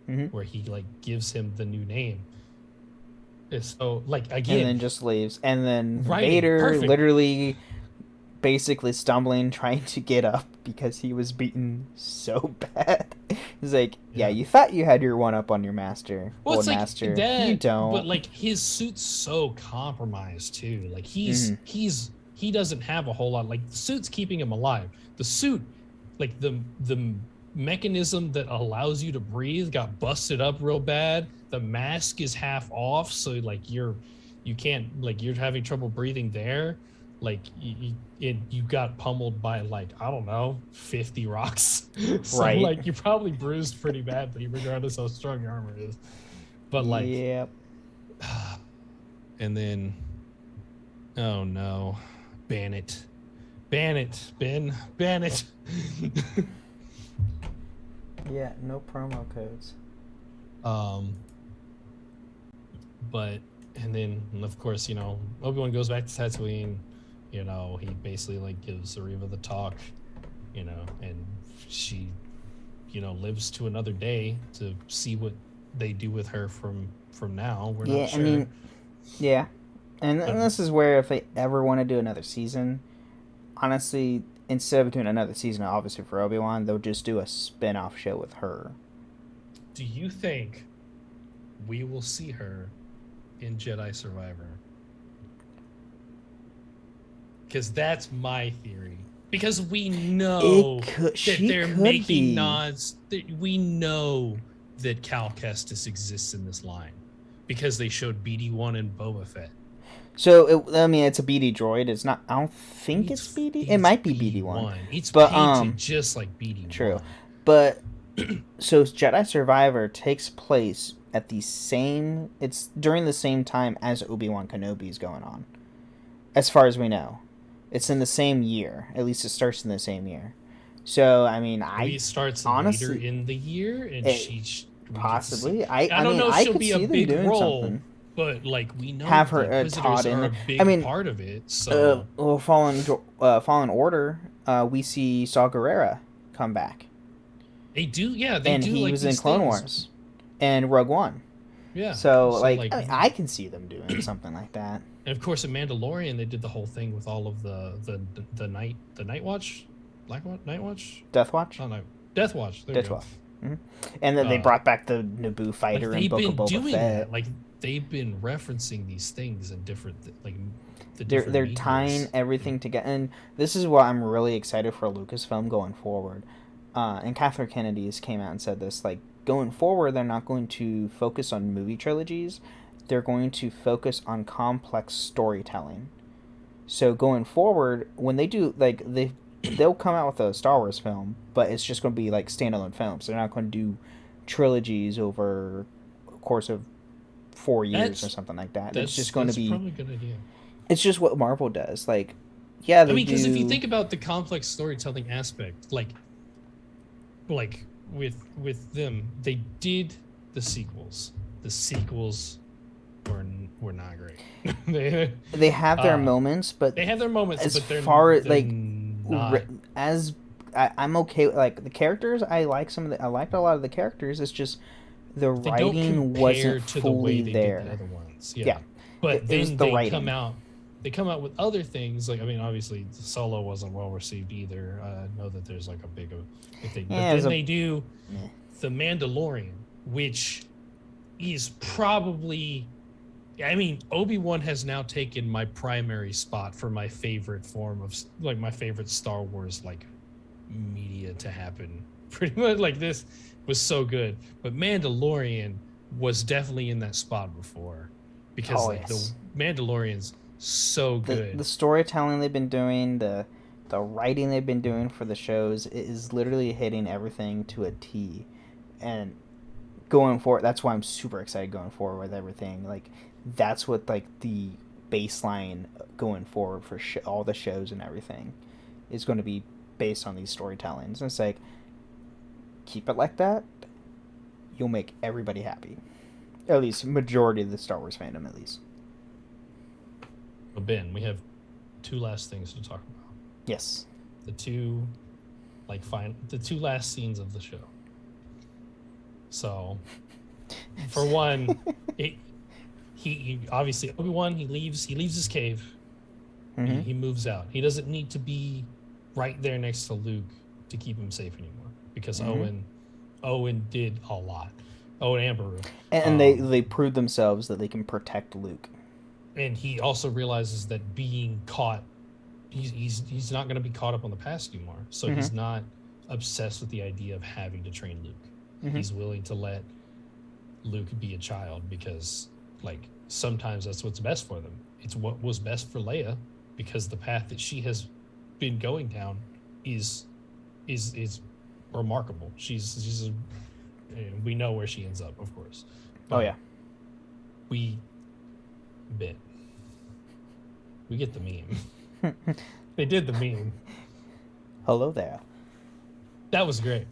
Where he like gives him the new name. So like, again, and then just leaves, and then Vader literally basically stumbling, trying to get up because he was beaten so bad. He's like, yeah, you thought you had your one up on your master, old master. You don't. But like, his suit's so compromised too. Like he doesn't have a whole lot. Like, the suit's keeping him alive. The suit, like the mechanism that allows you to breathe, got busted up real bad. The mask is half off, so like you can't, like, you're having trouble breathing there. Like you got pummeled by, like, I don't know, 50 rocks. So right. Like, you're probably bruised pretty badly, regardless how strong your armor is. But like, yep. And then, oh no, ban it, Ben, ban it. Yeah, no promo codes. But and then of course, you know, Obi-Wan goes back to Tatooine. You know, he basically like gives Arriva the talk. You know, and she, you know, lives to another day to see what they do with her from now. We're not sure. I mean, yeah, and But this is where if they ever want to do another season, honestly, instead of doing another season, obviously for Obi-Wan, they'll just do a spin-off show with her. do you think we will see her in Jedi Survivor? Because that's my theory. Because we know that they're making nods. We know that Cal Kestis exists in this line because they showed BD-1 and Boba Fett. So I mean, it's a BD droid. It's not. I don't think it's BD. It might be BD-1. It's painted just like BD-1. True, but so Jedi Survivor takes place at the same. It's during the same time as Obi-Wan Kenobi is going on, as far as we know. It's in the same year. At least it starts in the same year. So I mean, Maybe it starts honestly, later in the year, and possibly. I don't mean, know if I she'll could be see a them big doing role, something. but like we know, Have her the Inquisitors taught in are it. a big I mean, part of it. So well, Fallen Order, we see Saw Gerrera come back. they do, yeah. And do, he like, was in these Clone things. Wars and Rogue One. Yeah. So like I can see them doing something like that. And of course, in Mandalorian, they did the whole thing with all of the night watch, night watch, Death Watch. Oh no, Death Watch. There Death you go. Watch. Mm-hmm. And then they brought back the Naboo fighter Like, and Book of Boba doing Fett. that. Like they've been referencing these things in different They're tying everything together, and this is why I'm really excited for Lucasfilm going forward. And Kathleen Kennedy's came out and said this, like, going forward, they're not going to focus on movie trilogies. They're going to focus on complex storytelling. So going forward, when they do, like, they'll come out with a Star Wars film, but it's just going to be like standalone films. They're not going to do trilogies over a course of 4 years or something like that. It's just going to be. Probably a good idea. It's just what Marvel does. Like, yeah, I mean, because if you think about the complex storytelling aspect, like with them, they did the sequels. The sequels were not great. they have their moments, but they have their moments. As but they're, far as they're like not... I'm okay with, like, the characters. I liked a lot of the characters. It's just the writing wasn't to fully the way they there. did the other ones. Yeah. But it then was the they writing. come out with other things. Like, I mean, obviously Solo wasn't well received either. I know that there's like a big thing. But then they do The Mandalorian, which is probably, I mean, Obi-Wan has now taken my primary spot for my favorite form of, like, my favorite Star Wars, like, media to happen. Pretty much, like, this was so good. But Mandalorian was definitely in that spot before, because the Mandalorian's so good. The storytelling they've been doing, the writing they've been doing for the shows, it is literally hitting everything to a T. And going forward, that's why I'm super excited going forward with everything. Like, that's what, like, the baseline going forward for all the shows and everything is going to be based on these storytellings. And it's like, keep it like that, you'll make everybody happy. At least majority of the Star Wars fandom, at least. But Ben, we have two last things to talk about. Yes. The two last scenes of the show. So, for one, he obviously, Obi-Wan, he leaves his cave. Mm-hmm. He moves out. He doesn't need to be right there next to Luke to keep him safe anymore, because Owen did a lot. Owen and Beru. And they proved themselves that they can protect Luke. And he also realizes that being caught, he's not going to be caught up on the past anymore. So he's not obsessed with the idea of having to train Luke. Mm-hmm. He's willing to let Luke be a child, because, like, sometimes that's what's best for them. It's what was best for Leia, because the path that she has been going down is remarkable. We know where she ends up, of course. But we get the meme. They did the meme. Hello there. That was great.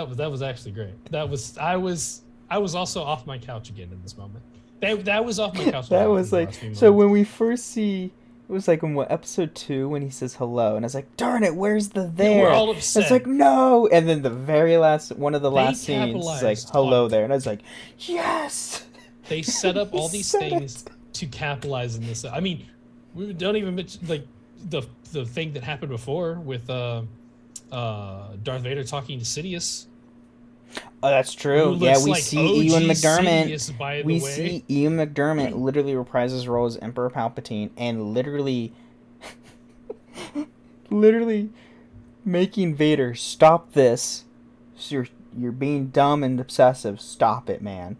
that was actually great. I was also off my couch again in this moment. That was off my couch. That was like, so when we first see, it was like in what, episode 2 when he says hello, and I was like, darn it, where's the there? We're all upset. It's like, no, and then the very last one of the They last scenes is like, capitalized hello on- there, and I was like, yes. They set up all these said things to capitalize in this. I mean, we don't even mention like the thing that happened before with Darth Vader talking to Sidious. Oh, that's true. Who Yeah, looks we like see OG Ewan McDermott. Sidious, by the We way. see Ewan McDermott literally reprise his role as Emperor Palpatine and literally making Vader stop this. You're being dumb and obsessive. Stop it, man.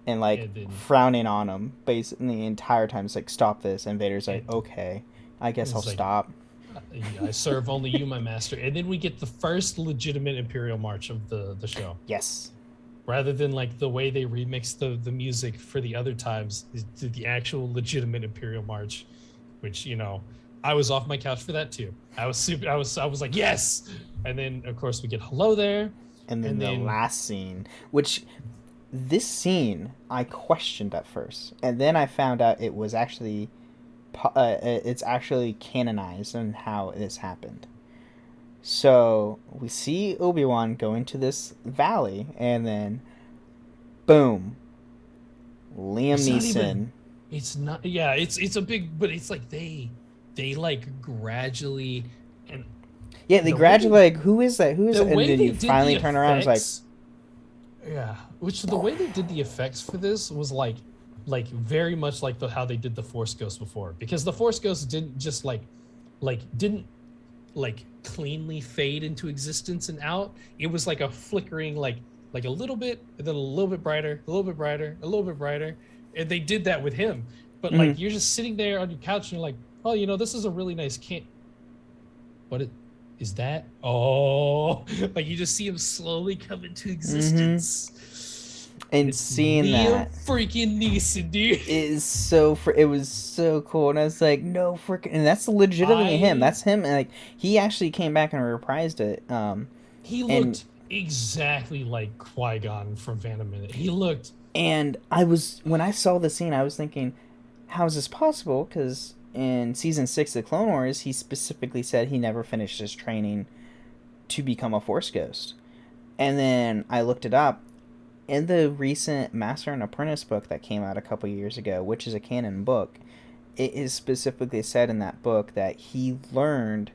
And like And then- frowning on him basically the entire time. It's like, stop this, and Vader's like, okay, I guess It's I'll like- stop. I serve only you, my master. And then we get the first legitimate Imperial march of the show. Yes. Rather than like the way they remix the music for the other times, the actual legitimate Imperial march, which, you know, I was off my couch for that too. I was like, yes. And then of course we get hello there. And then And the then- last scene, which this scene I questioned at first, and then I found out it was actually it's actually canonized and how this happened. So we see Obi-Wan go into this valley, and then boom, Liam It's not Neeson. even- It's not. Yeah, it's a big, but it's like they like gradually and Yeah, they the gradually way- like, who is that? Who is the that? And way then they you did finally the turn around and it's like, effects- yeah, which the way they did the effects for this was like very much like how they did the Force Ghost before, because the Force Ghost didn't just didn't cleanly fade into existence and out. It was like a flickering, like a little bit, and then a little bit brighter, a little bit brighter, a little bit brighter, and they did that with him. But like you're just sitting there on your couch and you're like, oh, you know, this is a really nice what is that? Oh, like you just see him slowly come into existence. and It's seeing Liam that freaking Neeson, dude. is so it was so cool, and I was like, no freaking, and that's legitimately him. That's him, and like he actually came back and reprised it. He looked exactly like Qui-Gon from Phantom Menace. He looked. And when I saw the scene, I was thinking, how is this possible? Because in season 6 of Clone Wars, he specifically said he never finished his training to become a Force Ghost. And then I looked it up. In the recent Master and Apprentice book that came out a couple years ago, which is a canon book, it is specifically said in that book that he learned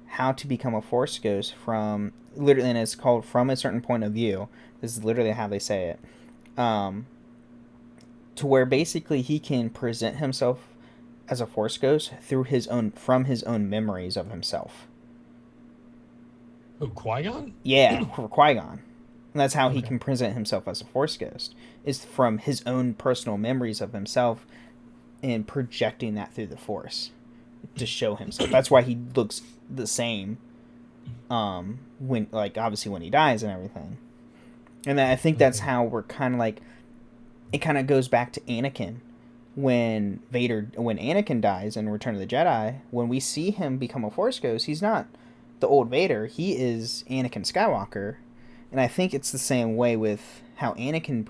how to become a Force Ghost from, literally, and it's called From a Certain Point of View. This is literally how they say it. To where basically he can present himself as a Force Ghost from his own memories of himself. Oh, Qui-Gon? Yeah, for Qui-Gon. And that's how he can present himself as a Force Ghost, is from his own personal memories of himself and projecting that through the Force to show himself. That's why he looks the same when, like, obviously when he dies and everything. And I think that's how we're kind of like, it kind of goes back to Anakin. When Anakin dies in Return of the Jedi, when we see him become a Force Ghost, he's not the old Vader. He is Anakin Skywalker. And I think it's the same way with how he can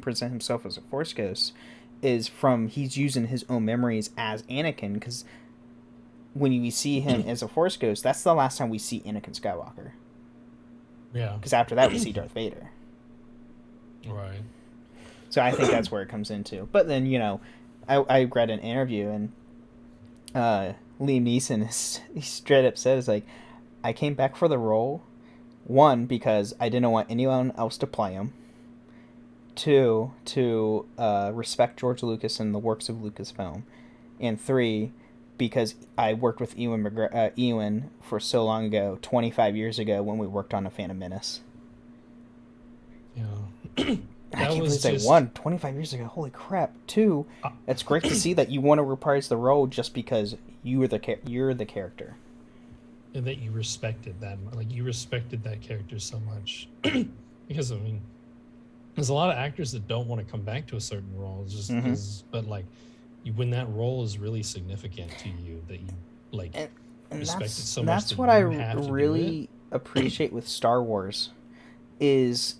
present himself as a Force Ghost, is from he's using his own memories as Anakin, because when we see him as a Force Ghost, that's the last time we see Anakin Skywalker. Yeah. Because after that, we see Darth Vader. Right. So I think that's where it comes into. But then, you know, I read an interview, and Liam Neeson, he straight up says, like, I came back for the role, 1, because I didn't want anyone else to play him. 2, to respect George Lucas and the works of Lucasfilm. And 3, because I worked with Ewan for so long ago, 25 years ago, when we worked on A Phantom Menace. Yeah. I can't believe it's 1, 25 years ago. Holy crap. 2, it's great to see that you want to reprise the role just because you're the character. And that you respected that. Like, you respected that character so much. Because, I mean, there's a lot of actors that don't want to come back to a certain role. Just because, but, like, when that role is really significant to you, that you, like, and respect it so much. That's that what I you have to do really appreciate with Star Wars. is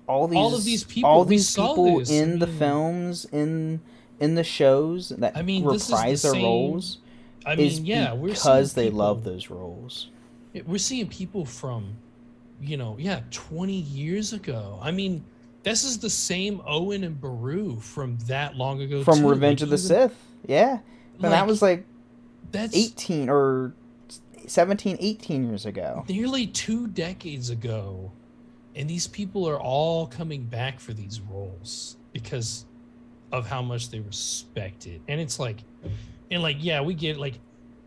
all of these people. all We these saw people this. in I the mean, films, in the shows that I mean, this is the reprise their same. roles I is mean, yeah, we're seeing because they love people. those roles. We're seeing people from, 20 years ago. I mean, this is the same Owen and Beru from that long ago From too. Revenge of the Sith. Yeah. And that Like was like that's 18 or 17, 18 years ago. nearly 2 decades ago, and these people are all coming back for these roles because of how much they respect it. And it's like, yeah, we get like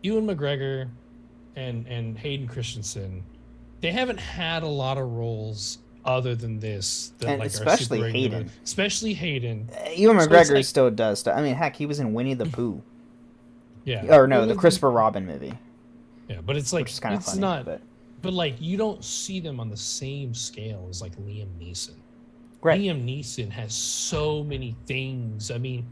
Ewan McGregor and Hayden Christensen. They haven't had a lot of roles other than this that And like especially are super regular. Hayden. Especially Hayden. Ewan So it's McGregor like- still does stuff. I mean, heck, he was in Winnie the Pooh. Yeah. Or no, the Christopher Robin movie. Yeah, but it's like Which is kind of it's funny. not. But like you don't see them on the same scale as like Liam Neeson. right. Liam Neeson has so many things. I mean,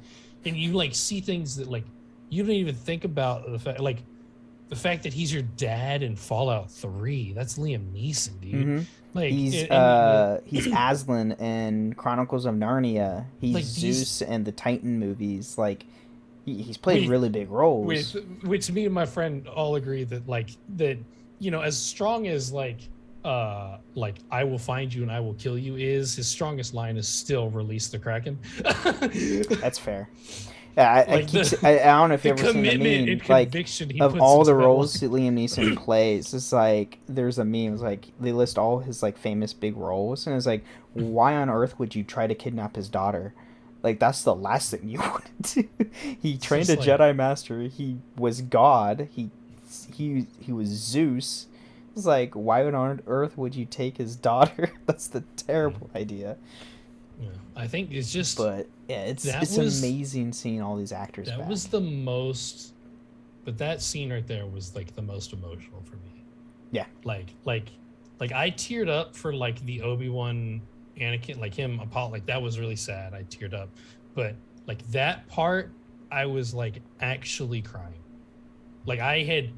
and you like see things that like you don't even think about the fact that he's your dad in Fallout 3. That's Liam Neeson, dude. Mhm. Like He's Aslan in Chronicles of Narnia. He's Like Zeus in the Titan movies. Like he's played Wait, really big roles. which me and my friend all agree that as strong as like I will find you and I will kill you is, his strongest line is still release the Kraken. That's fair. Yeah, I don't know if you've ever seen the meme. Like, of all the roles that Liam Neeson plays, it's like there's a meme. It's like they list all his like famous big roles, and it's like, why on earth would you try to kidnap his daughter? Like that's the last thing you want to do. He trained a Jedi Master. He was God. He was Zeus. It's like, why on earth would you take his daughter? That's the terrible idea. Yeah, I think it's just. But yeah, it's amazing seeing all these actors. That back. was the most. But that scene right there was like the most emotional for me. Yeah. Like I teared up for like the Obi-Wan Anakin, like him Apollo, like that was really sad. I teared up. But like that part, I was like actually crying. Like I had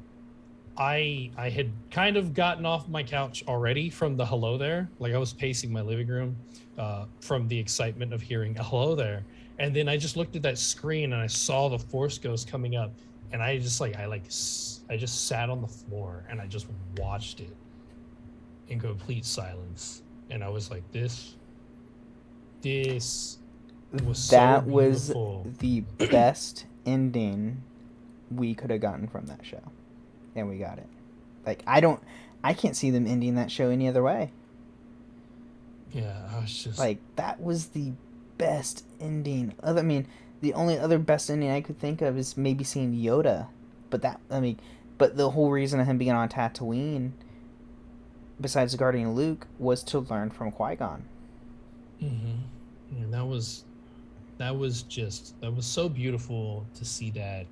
kind of gotten off my couch already from the hello there. Like I was pacing my living room from the excitement of hearing a hello there. And then I just looked at that screen and I saw the Force Ghost coming up, and I just sat on the floor and I just watched it in complete silence. And I was like, this was that so was beautiful. the best ending we could have gotten from that show, and we got it. Like I can't see them ending that show any other way. Yeah, I was just like, that was the best ending. I mean, the only other best ending I could think of is maybe seeing Yoda, but the whole reason of him being on Tatooine, besides guarding Luke, was to learn from Qui-Gon. And that was so beautiful to see that.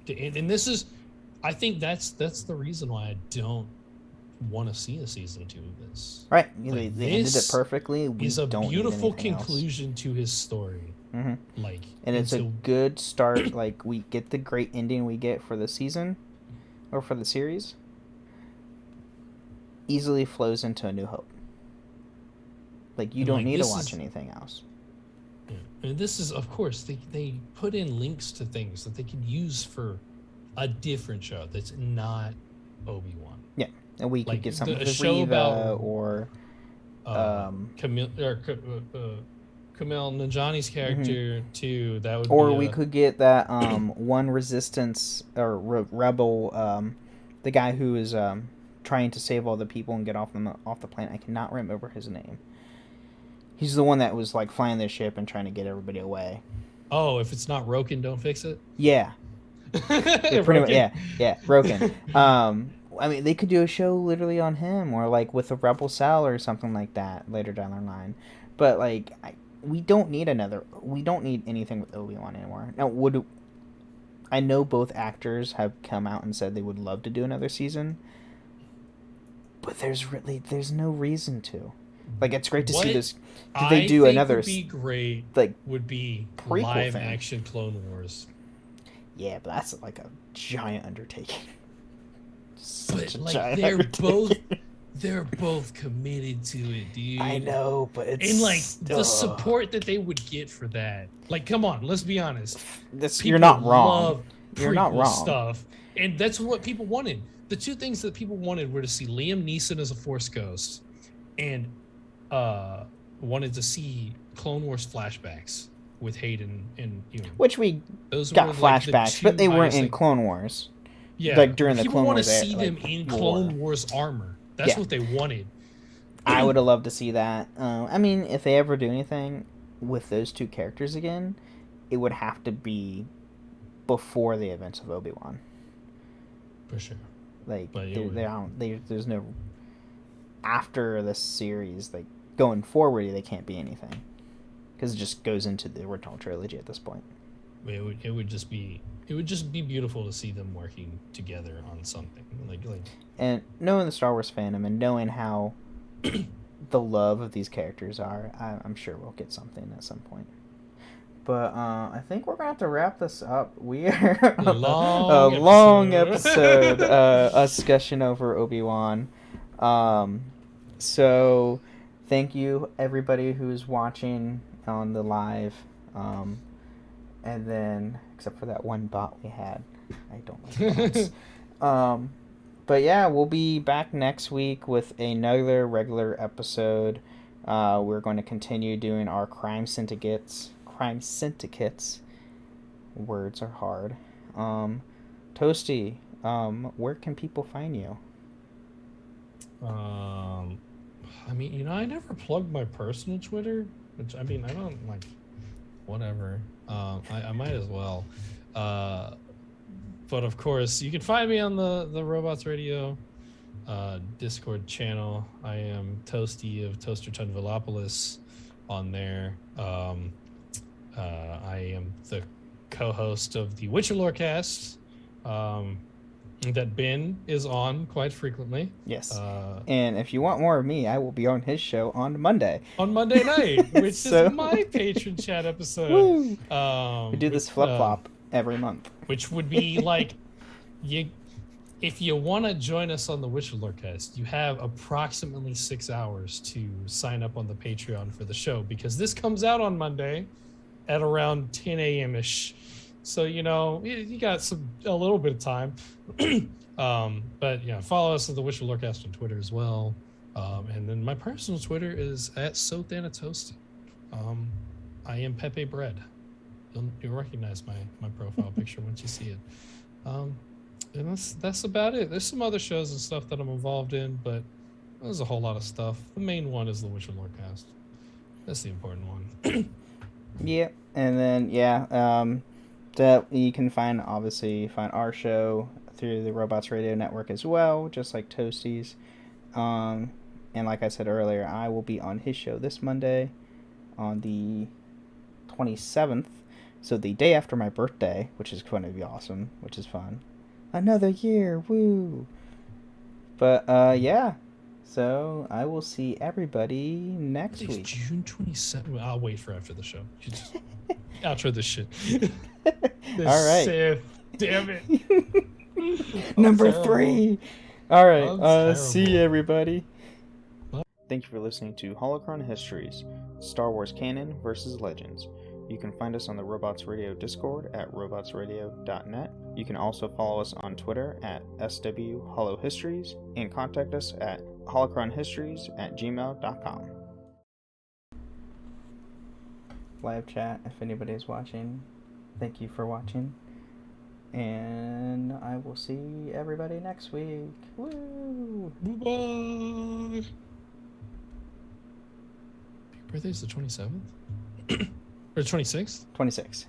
And this is, I think that's the reason why I don't want to see a season 2 of this. Right, Like, they ended it perfectly. It's a don't beautiful need anything conclusion else. to his story. Like, and it's a good start. Like, we get the great ending we get for the season, or for the series. Easily flows into A New Hope. Like, you don't need to watch anything else. Yeah. And this is, of course, they put in links to things that they could use for a different show that's not Obi-Wan. Yeah, and we could get something a with show about or Camille Nanjiani's character too. That would or be we could get that one Resistance or rebel, the guy who is trying to save all the people and get off the planet. I cannot remember his name. He's the one that was like flying the ship and trying to get everybody away. Oh, if it's not Roken, don't fix it. Yeah. Pretty much, yeah, Roken. I mean, they could do a show literally on him, or like with a Rebel Cell or something like that later down the line. But like, we don't need anything with Obi-Wan anymore. Now, I know both actors have come out and said they would love to do another season, but there's no reason to. Like, it's great to see this. Did they do another? Would be great. Like, would be live action Clone Wars. Yeah, but that's like a giant undertaking. But like they're both they're both committed to it, dude. I know, but it's and like the support that they would get for that. Like, come on, let's be honest. You're not wrong. Love you're not wrong. Stuff, and that's what people wanted. The two things that people wanted were to see Liam Neeson as a Force ghost, and wanted to see Clone Wars flashbacks with Hayden and Ewan. Which we got flashbacks, but they weren't in Clone Wars. Yeah, like during the Clone Wars. People want to see them in Clone Wars armor. That's what they wanted. I would have loved to see that. I mean, if they ever do anything with those two characters again, it would have to be before the events of Obi-Wan. For sure. Like, there's no... After the series, like, going forward, they can't be anything. Because it just goes into the original trilogy at this point. It would just be beautiful to see them working together on something. Like and knowing the Star Wars fandom and knowing how the love of these characters are, I'm sure we'll get something at some point. But I think we're going to have to wrap this up. We are a long episode, us gushing over Obi-Wan. So thank you, everybody who's watching on the live. And then, except for that one bot we had. I don't like bots. But yeah, we'll be back next week with another regular episode. We're going to continue doing our crime syndicates. Words are hard. Toasty, where can people find you? I mean, I never plugged my personal Twitter, which, I mean, I don't, like, whatever. I might as well. But of course, you can find me on the Robots Radio Discord channel. I am Toasty of Toaster Ton Velopolis on there. I am the co-host of the Witcher Lorecast that Ben is on quite frequently. Yes. And if you want more of me, I will be on his show on Monday. On Monday night, which is my Patron chat episode. Woo! We do this flip-flop every month. Which would be like, if you want to join us on the Witcher Lorecast, you have approximately 6 hours to sign up on the Patreon for the show, because this comes out on Monday at around 10 a.m.-ish. So, you got a little bit of time. But yeah, follow us at the Witcher Lorecast on Twitter as well. And then my personal Twitter is at SoThanatoasted. I am Pepe Bread. You'll recognize my profile picture once you see it. And that's about it. There's some other shows and stuff that I'm involved in, but there's a whole lot of stuff. The main one is the Witcher Lorecast. That's the important one. Yeah, and then that you can find our show through the Robots Radio Network as well, just like Toasties. And like I said earlier, I will be on his show this Monday on the 27th. So the day after my birthday, which is going to be awesome, which is fun. Another year, woo! But, yeah. So, I will see everybody next week. It's June 27th. Well, I'll wait for after the show. Just outro this shit. All right. Sith. Damn it. Number 3. All right. See you, everybody. Thank you for listening to Holocron Histories, Star Wars Canon versus Legends. You can find us on the Robots Radio Discord at robotsradio.net. You can also follow us on Twitter at swholohistories and contact us at holocronhistories@gmail.com. Live chat, if anybody is watching, thank you for watching. And I will see everybody next week. Woo! Bye-bye! Your birthday's the 27th? Or 26th? 26.